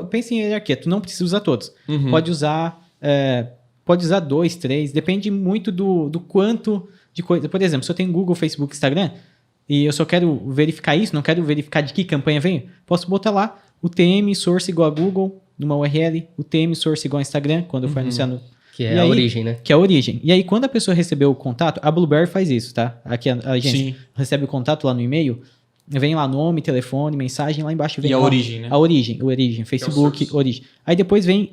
Pensa em hierarquia, tu não precisa usar todos. Uhum. Pode usar 2, 3, depende muito do quanto de coisa. Por exemplo, se eu tenho Google, Facebook, Instagram, e eu só quero verificar isso, não quero verificar de que campanha vem, posso botar lá o TM Source igual a Google, numa URL, o TM Source igual a Instagram, quando eu for anunciar no. Que E é a aí- origem, né? Que é a origem. E aí, quando a pessoa recebeu o contato, a Blueberry faz isso, tá? Aqui a gente Sim. recebe o contato lá no e-mail, vem lá nome, telefone, mensagem, lá embaixo vem E a lá origem, né? A origem, Facebook, source. origem. Aí depois vem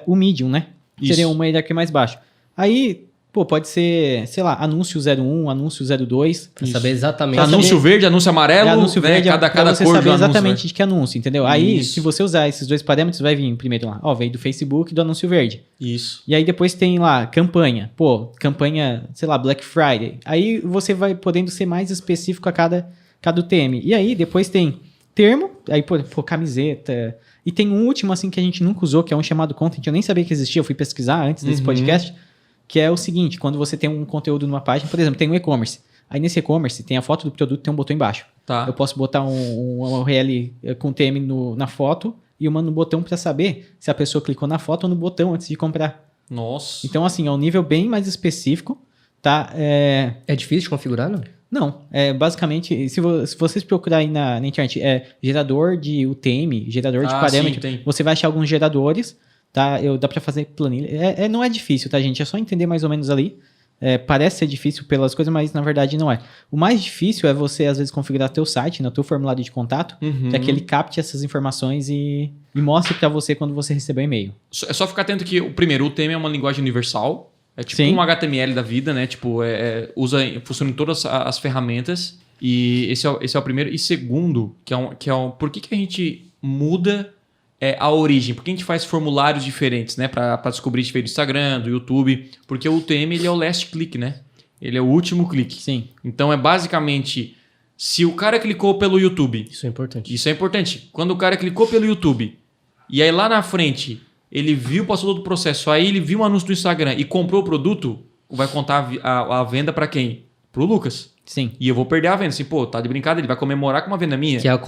o Medium, né? Isso. Seria uma hierarquia mais baixo. Aí, pode ser, sei lá, anúncio 01, anúncio 02. Pra saber exatamente. Anúncio verde, anúncio amarelo, Anúncio né? verde, cada pra você cor de saber um anúncio, exatamente né? de que anúncio, entendeu? Aí, Isso. se você usar esses dois parâmetros, vai vir primeiro lá, veio do Facebook e do anúncio verde. Isso. E aí depois tem lá, campanha. Campanha, sei lá, Black Friday. Aí você vai podendo ser mais específico a cada UTM. E aí depois tem termo, aí camiseta. E tem um último, assim, que a gente nunca usou, que é um chamado content. Eu nem sabia que existia, eu fui pesquisar antes desse podcast. Que é o seguinte, quando você tem um conteúdo numa página, por exemplo, tem um e-commerce. Aí nesse e-commerce tem a foto do produto, tem um botão embaixo. Tá. Eu posso botar um URL com TM na foto e uma no botão para saber se a pessoa clicou na foto ou no botão antes de comprar. Nossa. Então, assim, é um nível bem mais específico, tá? É difícil de configurar, não? Não, basicamente, se vocês procurarem na internet, gerador de UTM, gerador de Ah, parâmetro, sim, tem. você vai achar alguns geradores, tá? Dá pra fazer planilha. Não é difícil, tá, gente? É só entender mais ou menos ali. Parece ser difícil pelas coisas, mas na verdade não é. O mais difícil é você, às vezes, configurar teu site, no teu formulário de contato, para que ele capte essas informações e mostre para você quando você receber o e-mail. É só ficar atento que, primeiro, o TM é uma linguagem universal. É tipo Sim. um HTML da vida, né? Tipo, funciona em todas as ferramentas. E esse é o primeiro. E segundo, por que a gente muda a origem? Por que a gente faz formulários diferentes, né? Pra descobrir se veio do Instagram, do YouTube. Porque o UTM, ele é o last click, né? Ele é o último clique. Sim. Então, é basicamente, se o cara clicou pelo YouTube, Isso é importante. isso é importante. Quando o cara clicou pelo YouTube e aí lá na frente ele viu, passou todo o processo, aí ele viu um anúncio do Instagram e comprou o produto, vai contar a venda pra quem? Pro Lucas. Sim. E eu vou perder a venda. Assim, tá de brincadeira, ele vai comemorar com uma venda minha. Que é o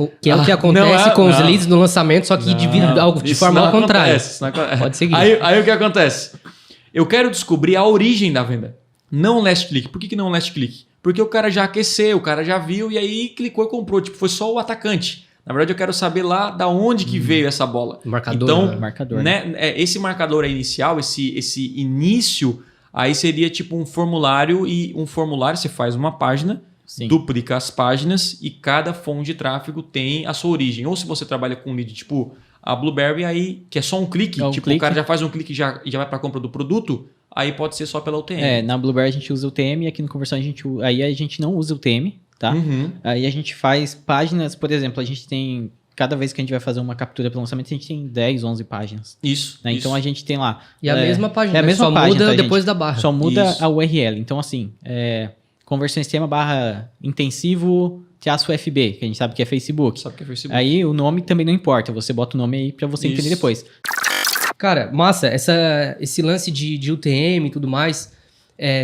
que acontece com os leads no lançamento, só que de Isso forma não ao contrário. acontece, isso não acontece. Pode seguir. Aí o que acontece? Eu quero descobrir a origem da venda. Não o last click. Por que não o last click? Porque o cara já aqueceu, o cara já viu e aí clicou e comprou. Tipo, foi só o atacante. Na verdade, eu quero saber lá da onde que veio essa bola. Marcador, Então, né? Marcador, esse marcador aí inicial, esse início, aí seria tipo um formulário. E um formulário, você faz uma página, Sim. duplica as páginas e cada fonte de tráfego tem a sua origem. Ou se você trabalha com lead tipo a Blueberry, aí que é só um clique, É um tipo clique. o cara já faz um clique e já vai para a compra do produto, aí pode ser só pela UTM. Na Blueberry a gente usa o TM e aqui no Conversão a gente não usa o TM, tá? Uhum. Aí a gente faz páginas, por exemplo, a gente tem, cada vez que a gente vai fazer uma captura para lançamento, a gente tem 10, 11 páginas. Isso. Né? Então a gente tem lá... E a mesma página, é a né? mesma Só página, muda tá, gente? depois da barra. Só muda Isso. a URL. Então assim, conversão extrema / intensivo -FB, que a gente sabe que é Facebook. Sabe que é Facebook. Aí o nome também não importa, você bota o nome aí para você Isso. entender depois. Cara, massa, esse lance de UTM e tudo mais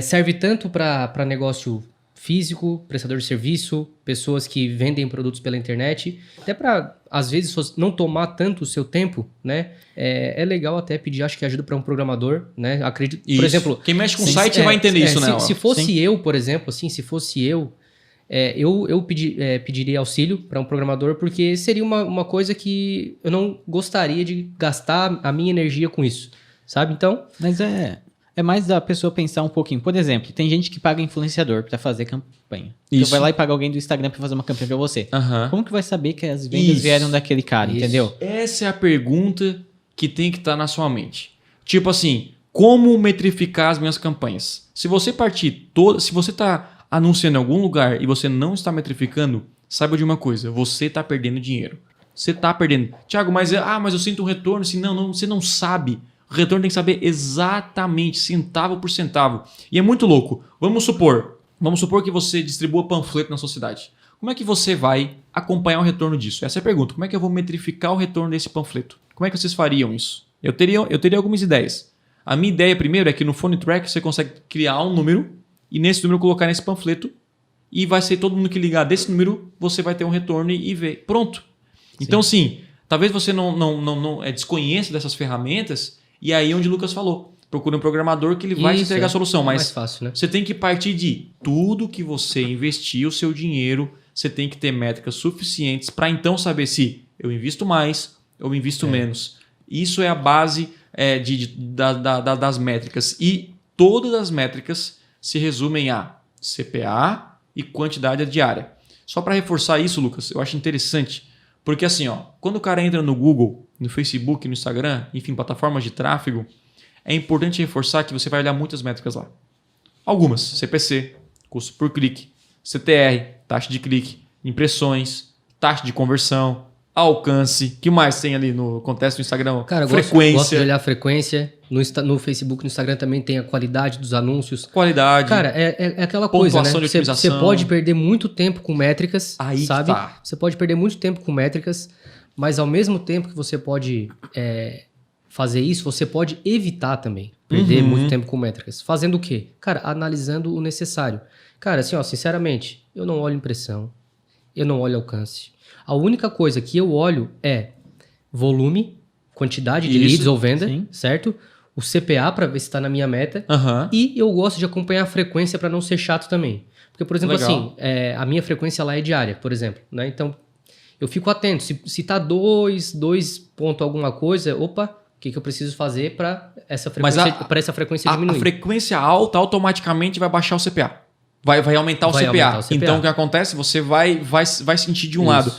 serve tanto para negócio físico, prestador de serviço, pessoas que vendem produtos pela internet, até para, às vezes, não tomar tanto o seu tempo, né? É legal até pedir, acho que ajuda para um programador, né? Acredito, Isso. por exemplo... Quem mexe com site vai entender isso, né? Se fosse Sim. eu, por exemplo, assim, se fosse eu pediria auxílio para um programador, porque seria uma coisa que eu não gostaria de gastar a minha energia com isso, sabe? Então, Mas é mais da pessoa pensar um pouquinho. Por exemplo, tem gente que paga influenciador para fazer campanha. Então Isso. vai lá e paga alguém do Instagram para fazer uma campanha para você. Aham. Como que vai saber que as vendas Isso. vieram daquele cara, Isso. entendeu? Essa é a pergunta que tem que estar na sua mente. Tipo assim, Como metrificar as minhas campanhas? Se você está anunciando em algum lugar e você não está metrificando, saiba de uma coisa, você está perdendo dinheiro. Você está perdendo. Tiago, mas eu sinto um retorno. Assim, não, você não sabe. O retorno tem que saber exatamente, centavo por centavo. E é muito louco. Vamos supor que você distribua panfleto na sociedade. Como é que você vai acompanhar o retorno disso? Essa é a pergunta. Como é que eu vou metrificar o retorno desse panfleto? Como é que vocês fariam isso? Eu teria algumas ideias. A minha ideia primeiro é que no Phone Track você consegue criar um número e nesse número colocar nesse panfleto e vai ser todo mundo que ligar desse número, você vai ter um retorno e ver. Pronto. Então, sim, talvez você não desconheça dessas ferramentas e aí onde o Lucas falou. Procure um programador que ele vai te entregar a solução. Mas mais fácil, né? Você tem que partir de tudo que você investir o seu dinheiro, você tem que ter métricas suficientes para então saber se eu invisto mais ou invisto menos. Isso é a base das métricas. E todas as métricas se resumem a CPA e quantidade diária. Só para reforçar isso, Lucas, eu acho interessante. Porque assim, quando o cara entra no Google, no Facebook, no Instagram, enfim, plataformas de tráfego, é importante reforçar que você vai olhar muitas métricas lá. Algumas, CPC, custo por clique, CTR, taxa de clique, impressões, taxa de conversão, alcance, que mais tem ali no acontece no Instagram? Cara, frequência. Gosto de olhar a frequência. No Facebook, no Instagram também tem a qualidade dos anúncios. Qualidade. Cara, é aquela coisa, né? Você pode perder muito tempo com métricas, aí sabe? Tá. Você pode perder muito tempo com métricas, mas ao mesmo tempo que você pode fazer isso, você pode evitar também perder muito tempo com métricas. Fazendo o quê? Cara, analisando o necessário. Cara, assim, sinceramente, eu não olho impressão, eu não olho alcance. A única coisa que eu olho é volume, quantidade de leads ou venda, certo? O CPA para ver se está na minha meta. E eu gosto de acompanhar a frequência para não ser chato também. Porque, por exemplo, assim, a minha frequência lá é diária, por exemplo. Né? Então, eu fico atento. Se está 2 ponto alguma coisa, opa, o que eu preciso fazer para essa frequência diminuir? A frequência alta automaticamente vai baixar o CPA. Vai aumentar o CPA. Então, o que acontece? Você vai sentir de um lado.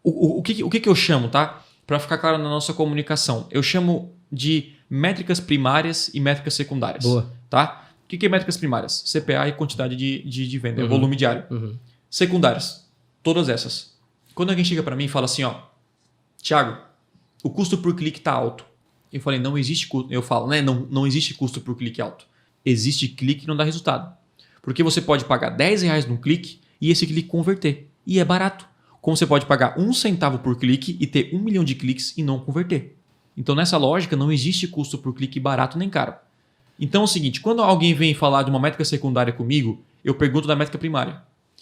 O que eu chamo, tá? Para ficar claro na nossa comunicação. Eu chamo de métricas primárias e métricas secundárias. Boa. Tá? O que é métricas primárias? CPA e quantidade de venda, volume diário. Secundárias, todas essas. Quando alguém chega para mim e fala assim, Thiago, o custo por clique está alto. Eu falei, não existe custo. Eu falo, né? Não existe custo por clique alto. Existe clique que não dá resultado. Porque você pode pagar R$10 num clique e esse clique converter. E é barato. Como você pode pagar 1 centavo por clique e ter 1 milhão de cliques e não converter. Então, nessa lógica, não existe custo por clique barato nem caro. Então é o seguinte, quando alguém vem falar de uma métrica secundária comigo, eu pergunto da métrica primária.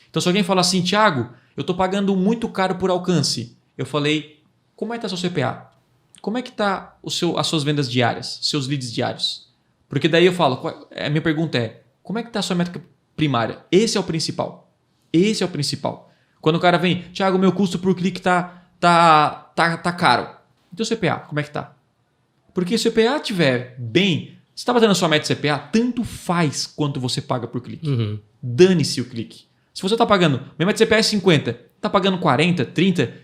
Então, se alguém fala assim, Thiago, eu estou pagando muito caro por alcance. Eu falei, como é que está seu CPA? Como é que está as suas vendas diárias, seus leads diários? Porque daí eu falo, a minha pergunta é, como é que está a sua métrica primária? Esse é o principal. Esse é o principal. Quando o cara vem, Thiago, meu custo por clique tá caro. Então o CPA, como é que tá? Porque se o CPA estiver bem, você está batendo a sua meta de CPA, tanto faz quanto você paga por clique. Dane-se o clique. Se você está pagando, minha meta de CPA é 50, está pagando 40, 30,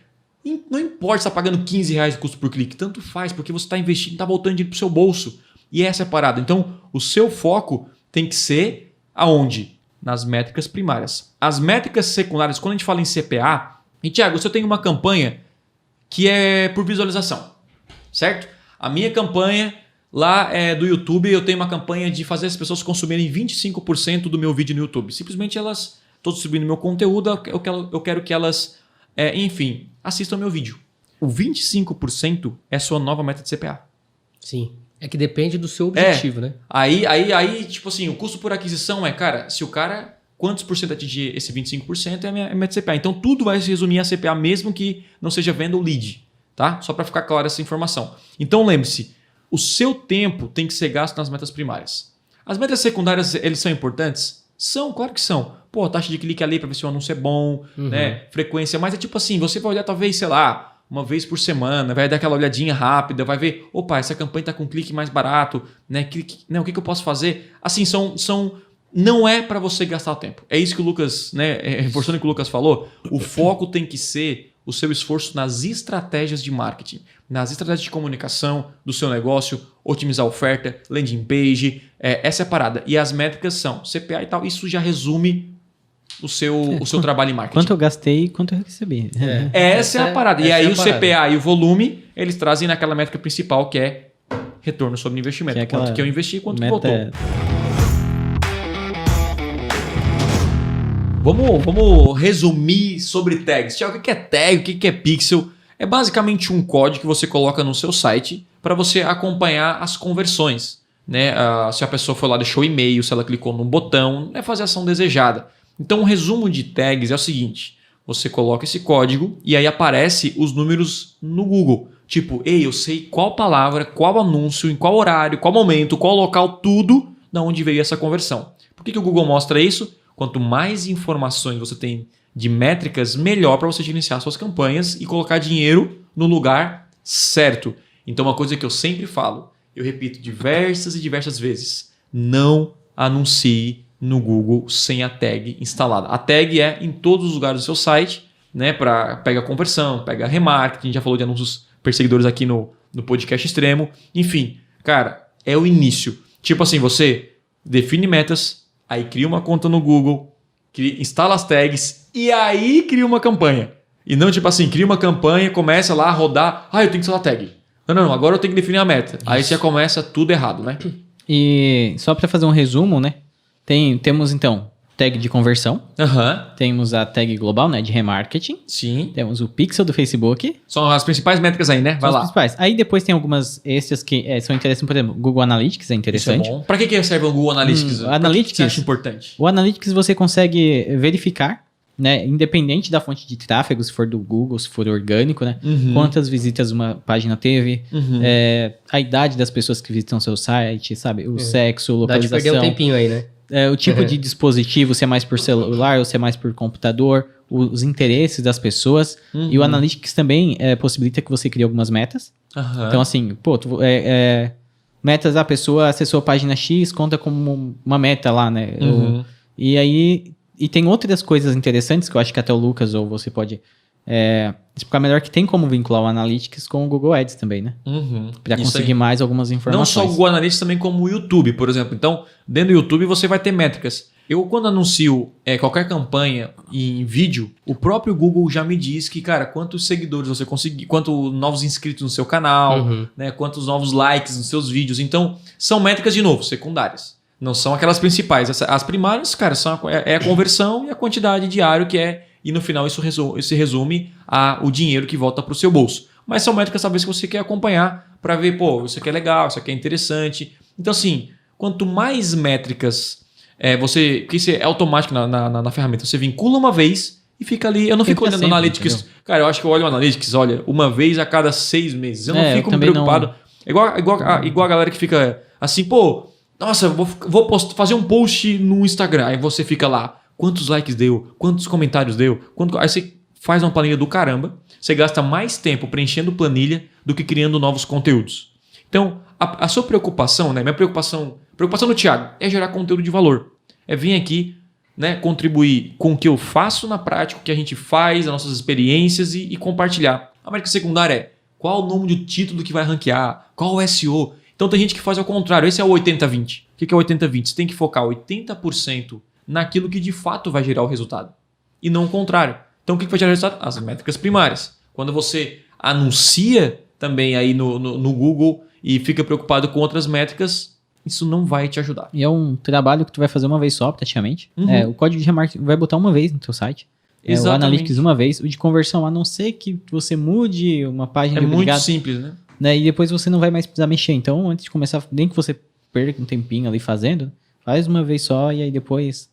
não importa se está pagando R$15 de custo por clique, tanto faz, porque você está investindo, está voltando dinheiro para o seu bolso. E essa é a parada. Então, o seu foco tem que ser aonde? Nas métricas primárias. As métricas secundárias, quando a gente fala em CPA, e Thiago, se eu tenho uma campanha que é por visualização, certo? A minha campanha lá do YouTube, eu tenho uma campanha de fazer as pessoas consumirem 25% do meu vídeo no YouTube. Simplesmente elas, estou distribuindo meu conteúdo, eu quero que elas, enfim, assistam meu vídeo. O 25% é a sua nova meta de CPA. Sim. É que depende do seu objetivo, né? Aí, tipo assim, o custo por aquisição cara, se o cara, quantos por cento atingir esse 25% é a minha meta de CPA. Então, tudo vai se resumir a CPA, mesmo que não seja venda ou lead, tá? Só para ficar clara essa informação. Então, lembre-se, o seu tempo tem que ser gasto nas metas primárias. As metas secundárias, eles são importantes? São, claro que são. Pô, taxa de clique ali para ver se o anúncio é bom, né? Frequência, mas é tipo assim, você vai olhar talvez, sei lá, uma vez por semana, vai dar aquela olhadinha rápida, vai ver, opa, essa campanha está com um clique mais barato, né? O que eu posso fazer? Assim, não é para você gastar o tempo. É isso que o Lucas, né? Reforçando o que o Lucas falou, o foco tem que ser o seu esforço nas estratégias de marketing, nas estratégias de comunicação do seu negócio, otimizar a oferta, landing page, essa é a parada. E as métricas são CPA e tal, isso já resume o seu trabalho em marketing. Quanto eu gastei e quanto eu recebi. Essa é a parada. E essa aí é a o parada. CPA e o volume, eles trazem naquela métrica principal que é retorno sobre investimento. Que é aquela Quanto que eu investi e quanto que meta- voltou. Vamos resumir sobre tags. Tiago, o que é tag? O que é pixel? É basicamente um código que você coloca no seu site para você acompanhar as conversões. Né? Se a pessoa foi lá, deixou e-mail, se ela clicou num botão, é fazer a ação desejada. Então, um resumo de tags é o seguinte: você coloca esse código e aí aparece os números no Google. Tipo, ei, eu sei qual palavra, qual anúncio, em qual horário, qual momento, qual local, tudo da onde veio essa conversão. Por que o Google mostra isso? Quanto mais informações você tem de métricas, melhor para você gerenciar suas campanhas e colocar dinheiro no lugar certo. Então, uma coisa que eu sempre falo, eu repito diversas e diversas vezes, não anuncie no Google sem a tag instalada. A tag é em todos os lugares do seu site, né? Pega conversão, pega remarketing, já falou de anúncios perseguidores aqui no podcast extremo. Enfim, cara, é o início. Tipo assim, você define metas, aí cria uma conta no Google, instala as tags e aí cria uma campanha. E não tipo assim, cria uma campanha, começa lá a rodar, eu tenho que instalar tag. Não, agora eu tenho que definir a meta. Aí você já começa tudo errado, né? E só para fazer um resumo, né? Temos então tag de conversão, temos a tag global, né, de remarketing, Sim. temos o pixel do Facebook. São as principais métricas aí, né? Vai São lá. as principais. Aí depois tem algumas extras que são interessantes, por exemplo, Google Analytics é interessante. Isso é bom. Pra que serve o Google Analytics? Analytics, Você acha importante? O Analytics você consegue verificar, né, independente da fonte de tráfego, se for do Google, se for orgânico, né, quantas visitas uma página teve, a idade das pessoas que visitam seu site, sabe, o sexo, localização. Dá de perder um tempinho aí, né? O tipo de dispositivo, se é mais por celular ou se é mais por computador, os interesses das pessoas. E o Analytics também possibilita que você crie algumas metas. Então, assim, metas, a pessoa acessou a página X, conta como uma meta lá, né? E aí, tem outras coisas interessantes que eu acho que até o Lucas ou você pode explicar melhor, que tem como vincular o Analytics com o Google Ads também, né? Para conseguir mais algumas informações. Não só o Google Analytics, também como o YouTube, por exemplo. Então, dentro do YouTube você vai ter métricas. Eu, quando anuncio qualquer campanha em vídeo, o próprio Google já me diz que, cara, quantos seguidores você conseguiu, quantos novos inscritos no seu canal, né, quantos novos likes nos seus vídeos. Então, são métricas, de novo, secundárias. Não são aquelas principais. As primárias, cara, são a conversão e a quantidade diária que é. E no final isso se resume ao dinheiro que volta para o seu bolso. Mas são métricas talvez que você quer acompanhar para ver, isso aqui é legal, isso aqui é interessante. Então, assim, quanto mais métricas que isso é automático na ferramenta. Você vincula uma vez e fica ali. Eu não fico olhando o Analytics. Entendeu? Cara, eu acho que eu olho o Analytics, uma vez a cada 6 meses. Eu não fico me preocupado. Não... Igual a galera que fica assim, nossa, vou fazer um post no Instagram. Aí você fica lá. Quantos likes deu? Quantos comentários deu? Aí você faz uma planilha do caramba. Você gasta mais tempo preenchendo planilha do que criando novos conteúdos. Então, a sua preocupação, né? Minha preocupação do Thiago é gerar conteúdo de valor. É vir aqui, né, contribuir com o que eu faço na prática, o que a gente faz, as nossas experiências e compartilhar. A métrica secundária é qual o nome de título que vai ranquear, qual o SEO. Então tem gente que faz ao contrário. Esse é o 80-20. O que é o 80-20? Você tem que focar 80% naquilo que de fato vai gerar o resultado. E não o contrário. Então o que vai gerar o resultado? As métricas primárias. Quando você anuncia também aí no Google e fica preocupado com outras métricas, isso não vai te ajudar. E é um trabalho que tu vai fazer uma vez só, praticamente. O código de remarketing vai botar uma vez no teu site. O Analytics uma vez. O de conversão, a não ser que você mude uma página. É muito simples, né? E depois você não vai mais precisar mexer. Então, antes de começar, nem que você perca um tempinho ali fazendo, faz uma vez só e aí depois...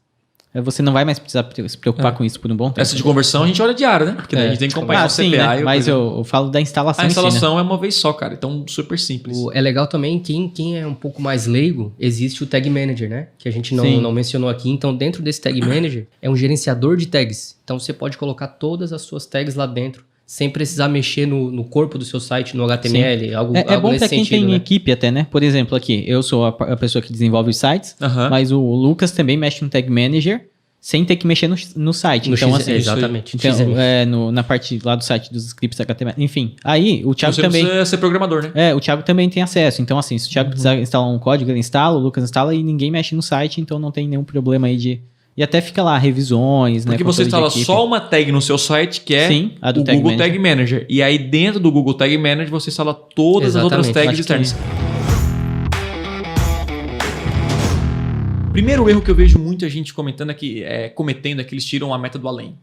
Você não vai mais precisar se preocupar com isso por um bom tempo. Essa de conversão a gente olha diário, né? Porque a gente tem que acompanhar o CPA. Né? Mas eu falo da instalação. A instalação é uma vez só, cara. Então, super simples. É legal também, quem é um pouco mais leigo, existe o Tag Manager, né? Que a gente não mencionou aqui. Então, dentro desse Tag Manager, é um gerenciador de tags. Então, você pode colocar todas as suas tags lá dentro, sem precisar mexer no corpo do seu site, no HTML, algo É bom para quem sentido, tem né? equipe até, né? Por exemplo, aqui, eu sou a pessoa que desenvolve os sites, mas o Lucas também mexe no Tag Manager. sem ter que mexer no site. No Então, X, assim, exatamente. então, XML. na parte lá do site dos scripts HTML. Enfim, aí o Thiago Você também... não precisa ser programador, né? O Thiago também tem acesso. Então, assim, se o Thiago precisar instalar um código, ele instala, o Lucas instala e ninguém mexe no site, então não tem nenhum problema aí de... E até fica lá, revisões, Porque né? você controle de instala equipe. só uma tag no seu site, que é Sim, a do o Tag Google Manager. Tag Manager. E aí dentro do Google Tag Manager você instala todas as outras Exatamente. tags Acho que- externas. Primeiro erro que eu vejo muita gente comentando cometendo é que eles tiram a meta do além.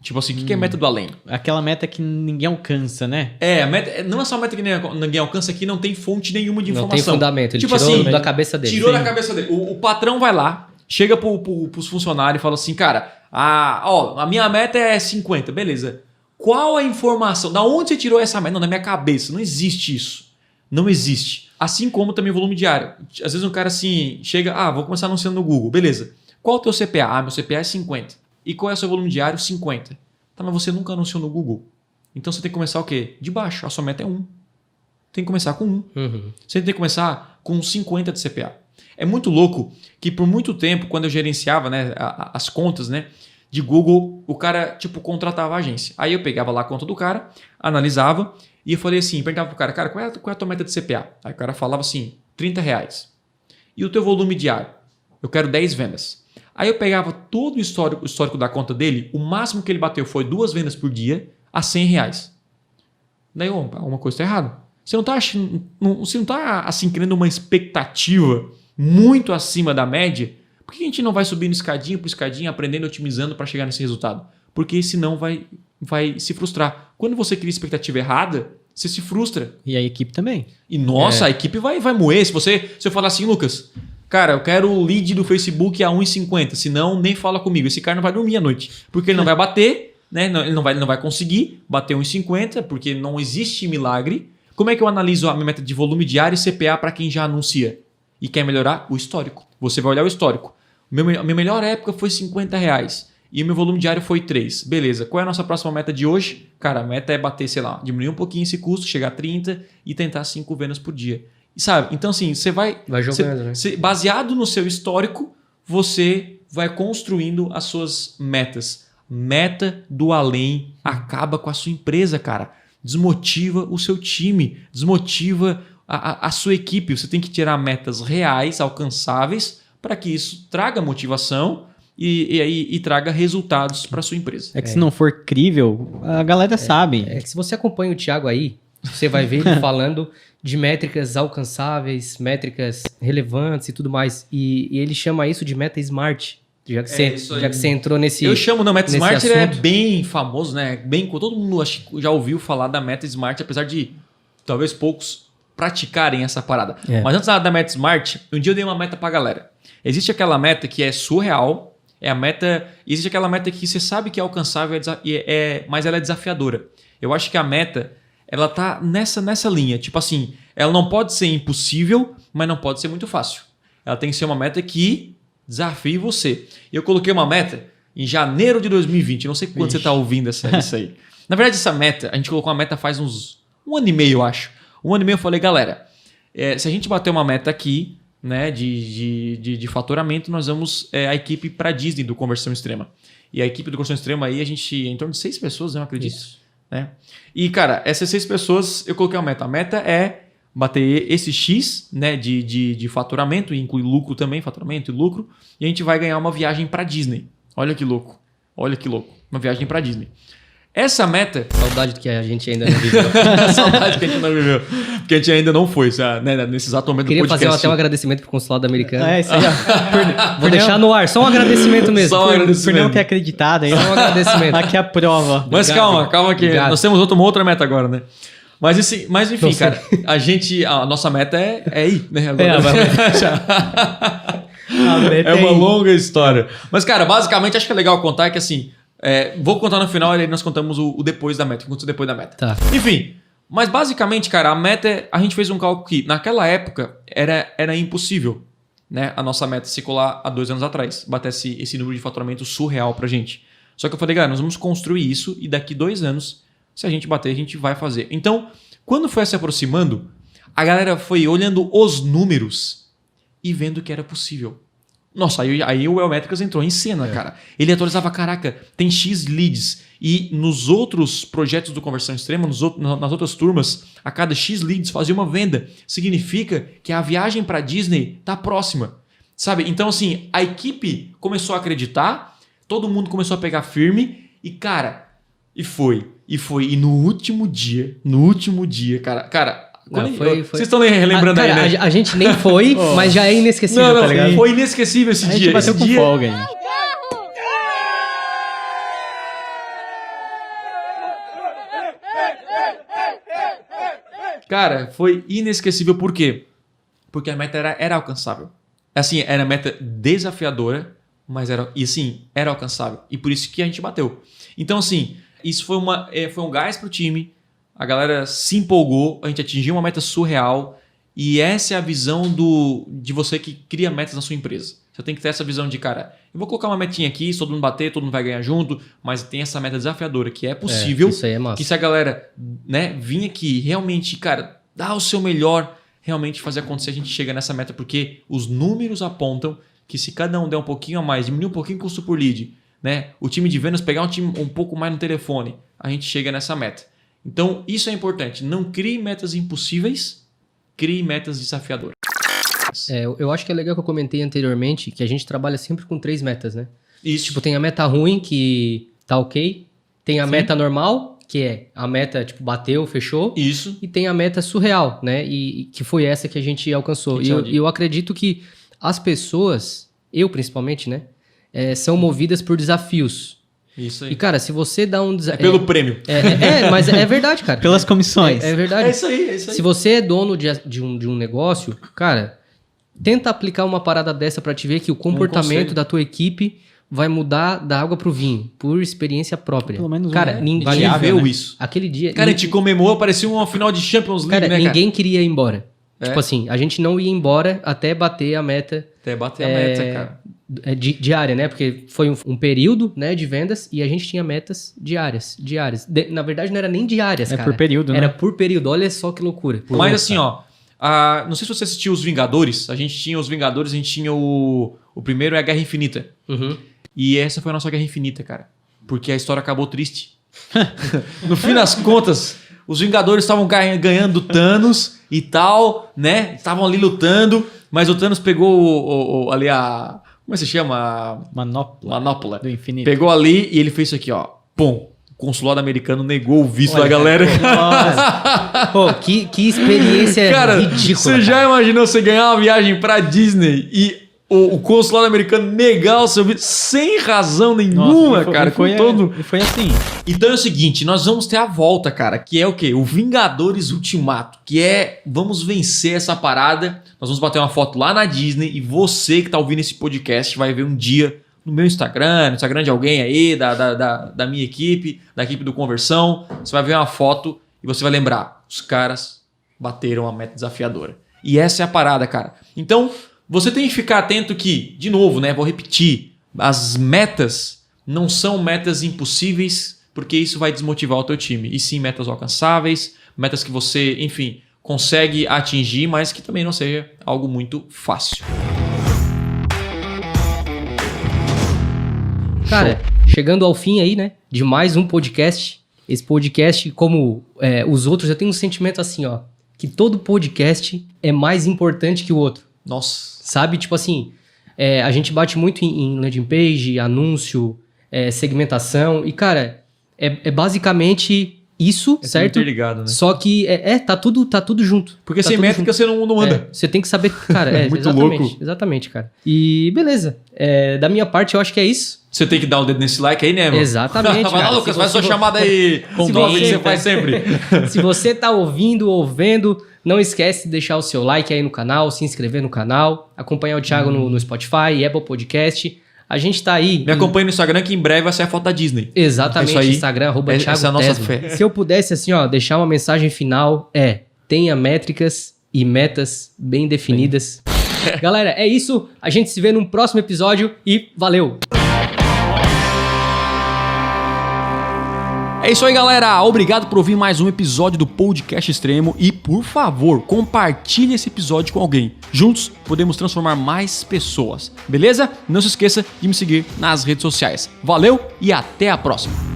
Tipo assim, o que é meta do além? Aquela meta que ninguém alcança, né? A meta não é só a meta que ninguém alcança, que não tem fonte nenhuma de Não informação. tem fundamento. Ele Tipo tirou assim, da cabeça dele. Tirou da cabeça dele. O patrão vai lá, chega pros funcionários e fala assim, cara, a minha meta é 50, beleza. Qual a informação? Da onde você tirou essa meta? Não, da minha cabeça. Não existe isso. Não existe. Assim como também o volume diário. Às vezes um cara assim, chega, vou começar anunciando no Google, beleza. Qual é o teu CPA? Meu CPA é 50. E qual é o seu volume diário? 50. Tá, mas você nunca anunciou no Google. Então você tem que começar o quê? De baixo. A sua meta é 1. Tem que começar com 1. Uhum. Você tem que começar com 50 de CPA. É muito louco que por muito tempo, quando eu gerenciava, né, as contas, né, de Google, o cara contratava a agência. Aí eu pegava lá a conta do cara, analisava e eu falei assim, perguntava pro cara, qual é a tua meta de CPA? Aí o cara falava assim, R$30. E o teu volume diário? Eu quero 10 vendas. Aí eu pegava todo o histórico da conta dele, o máximo que ele bateu foi 2 vendas por dia a R$100. Daí, alguma coisa está errada. Você não está assim criando uma expectativa muito acima da média? Por que a gente não vai subindo escadinha por escadinha, aprendendo, otimizando para chegar nesse resultado? Porque senão vai se frustrar. Quando você cria expectativa errada, você se frustra. E a equipe também. E nossa, a equipe vai moer. Se eu falar assim, Lucas, cara, eu quero o lead do Facebook a 1,50, senão nem fala comigo. Esse cara não vai dormir à noite, porque ele não vai bater, né? Ele não vai conseguir bater 1,50, porque não existe milagre. Como é que eu analiso a minha meta de volume diário e CPA para quem já anuncia e quer melhorar? O histórico. Você vai olhar o histórico. A minha melhor época foi R$50 e o meu volume diário foi 3. Beleza, qual é a nossa próxima meta de hoje? Cara, a meta é bater, diminuir um pouquinho esse custo, chegar a 30 e tentar 5 vendas por dia. E sabe? Então assim, você vai jogando, né? Baseado no seu histórico, você vai construindo as suas metas. Meta do além acaba com a sua empresa, cara. Desmotiva o seu time, desmotiva a sua equipe. Você tem que tirar metas reais, alcançáveis, para que isso traga motivação e traga resultados para sua empresa. É que se não for crível, a galera sabe. É que se você acompanha o Thiago aí, você vai ver ele falando de métricas alcançáveis, métricas relevantes e tudo mais. E ele chama isso de meta smart. Já que você entrou nesse. Eu chamo, não, Meta Smart ele é assunto. bem famoso, né? Todo mundo acho que já ouviu falar da Meta Smart, apesar de talvez poucos praticarem essa parada. Mas antes da Meta Smart, um dia eu dei uma meta pra galera. Existe aquela meta que é surreal, existe aquela meta que você sabe que é alcançável, mas ela é desafiadora. Eu acho que a meta, ela tá nessa linha. Tipo assim, ela não pode ser impossível, mas não pode ser muito fácil. Ela tem que ser uma meta que desafie você. Eu coloquei uma meta em janeiro de 2020. Não sei quando você está ouvindo isso aí. Na verdade, essa meta, a gente colocou uma meta faz um ano e meio, eu acho. 1 ano e meio eu falei, galera, se a gente bater uma meta aqui, né, de faturamento, nós vamos a equipe para Disney do Conversão Extrema. E a equipe do Conversão Extrema aí, a gente em torno de 6 pessoas, eu acredito. Isso. Né? E, cara, essas 6 pessoas, eu coloquei uma meta. A meta é bater esse X, né, de faturamento, e inclui lucro também, faturamento e lucro, e a gente vai ganhar uma viagem para Disney. Olha que louco. Uma viagem para Disney. Essa meta... Saudade que a gente ainda não viveu. Saudade que a gente não viveu. Porque a gente ainda não foi, né, nesse exato momento Queria do podcast. fazer até um agradecimento pro consulado americano. Isso aí, ó. Vou deixar no ar, só um agradecimento mesmo. Só um agradecimento. Por não ter acreditado aí. Só um agradecimento. Aqui é a prova. Mas Obrigado. calma que Obrigado. nós temos uma outra meta agora, né? Mas enfim, cara, a nossa meta é ir, né? Agora. É uma longa história. Mas, cara, basicamente, acho que é legal contar que, assim, vou contar no final e aí nós contamos o depois da meta, o que aconteceu depois da meta. Tá. Enfim, mas basicamente, cara, a meta, a gente fez um cálculo que, naquela época, era impossível, né? A nossa meta se colar há 2 anos atrás, bater esse número de faturamento surreal pra gente. Só que eu falei, galera, nós vamos construir isso e daqui 2 anos, se a gente bater, a gente vai fazer. Então, quando foi se aproximando, a galera foi olhando os números e vendo que era possível. Nossa, aí o Wellmetrics entrou em cena, cara. Ele atualizava, caraca, tem X leads. E nos outros projetos do Conversão Extrema, nas outras turmas, a cada X leads fazia uma venda. Significa que a viagem para Disney tá próxima. Sabe? Então, assim, a equipe começou a acreditar, todo mundo começou a pegar firme e, cara, e foi. E no último dia, cara... Vocês estão relembrando cara, aí, né? A gente nem foi, mas já é inesquecível, tá ligado? Foi inesquecível esse dia. A gente bateu com folga, hein? Cara, foi inesquecível por quê? Porque a meta era alcançável. Assim, era meta desafiadora, mas era alcançável. E por isso que a gente bateu. Então, assim, isso foi um gás pro time. A galera se empolgou, a gente atingiu uma meta surreal e essa é a visão de você que cria metas na sua empresa. Você tem que ter essa visão de, cara, eu vou colocar uma metinha aqui, se todo mundo bater, todo mundo vai ganhar junto, mas tem essa meta desafiadora que é possível. Isso aí é massa. Que se a galera, né, vir aqui realmente, cara, dar o seu melhor, realmente fazer acontecer, a gente chega nessa meta porque os números apontam que se cada um der um pouquinho a mais, diminuir um pouquinho o custo por lead, né, o time de vendas pegar um time um pouco mais no telefone, a gente chega nessa meta. Então, isso é importante. Não crie metas impossíveis, crie metas desafiadoras. Eu acho que é legal que eu comentei anteriormente que a gente trabalha sempre com 3 metas, né? Isso. Tipo, tem a meta ruim, que tá ok. Tem a meta normal, que é a meta, tipo, bateu, fechou. Isso. E tem a meta surreal, né? E que foi essa que a gente alcançou. E eu acredito que as pessoas, eu principalmente, né? São movidas por desafios. Isso aí. E, cara, se você dá um desafio... Pelo prêmio. Mas é verdade, cara. Pelas comissões. É verdade. É isso aí. Se você é dono de um negócio, cara, tenta aplicar uma parada dessa pra te ver que o comportamento da tua equipe vai mudar da água pro vinho, por experiência própria. Pelo menos cara, ninguém viu isso. Aquele dia... Cara, a gente comemorou, parecia uma final de Champions League, cara, né, cara? ninguém queria ir embora. Tipo assim, a gente não ia embora até bater a meta... Até bater a meta, cara. Diária, né? Porque foi um período, né, de vendas e a gente tinha metas diárias. Na verdade, não era nem diárias, cara. Por período, né? Era por período. Olha só que loucura. Mas assim, ó, não sei se você assistiu Os Vingadores. A gente tinha Os Vingadores, a gente tinha o primeiro é a Guerra Infinita. Uhum. E essa foi a nossa Guerra Infinita, cara. Porque a história acabou triste. No fim das contas, os Vingadores estavam ganhando do Thanos e tal, né? Estavam ali lutando, mas o Thanos pegou ali a... Como se chama? Manopla. Do infinito. Pegou ali e ele fez isso aqui, ó. Pum. O consulado americano negou o visto da galera. Nossa. Pô, que experiência cara, ridícula. Você já imaginou você ganhar uma viagem pra Disney e o consulado americano negar o seu visto sem razão nenhuma, cara? Foi assim. Então é o seguinte, nós vamos ter a volta, cara, que é o quê? O Vingadores Ultimato, que é, vamos vencer essa parada, nós vamos bater uma foto lá na Disney e você que tá ouvindo esse podcast vai ver um dia no meu Instagram, no Instagram de alguém aí, da minha equipe, da equipe do Conversão, você vai ver uma foto e você vai lembrar, os caras bateram a meta desafiadora. E essa é a parada, cara. Então, você tem que ficar atento que, de novo, né, vou repetir, as metas não são metas impossíveis, porque isso vai desmotivar o teu time. E sim, metas alcançáveis, metas que você, enfim, consegue atingir, mas que também não seja algo muito fácil. Cara, chegando ao fim aí, né, de mais um podcast. Esse podcast, como os outros, eu tenho um sentimento assim, ó, que todo podcast é mais importante que o outro. Nossa. Sabe? Tipo assim, a gente bate muito em landing page, anúncio, segmentação. E, cara, é basicamente isso, certo? Tudo interligado, né? Só que tá tudo junto. Porque tá sem métrica você não anda. Você tem que saber, cara. Muito exatamente, louco. Exatamente, cara. E beleza. Da minha parte, eu acho que é isso. Você tem que dar o dedo nesse like aí, né, mano? Exatamente. Vai lá, cara. Lucas, faz sua chamada aí. Se Nova que você- você faz sempre. Se você tá ouvindo ou vendo, não esquece de deixar o seu like aí no canal, se inscrever no canal, acompanhar o Thiago no Spotify, Apple Podcast. A gente tá aí. Me acompanhe no Instagram que em breve vai ser a foto da Disney. Exatamente, É isso aí. Instagram, @Thiago Essa é a nossa Tesma. fé. Se eu pudesse, assim, ó, deixar uma mensagem final, tenha métricas e metas bem definidas. Galera, é isso. A gente se vê num próximo episódio e valeu! É isso aí, galera. Obrigado por ouvir mais um episódio do Podcast Extremo e, por favor, compartilhe esse episódio com alguém. Juntos, podemos transformar mais pessoas. Beleza? Não se esqueça de me seguir nas redes sociais. Valeu e até a próxima.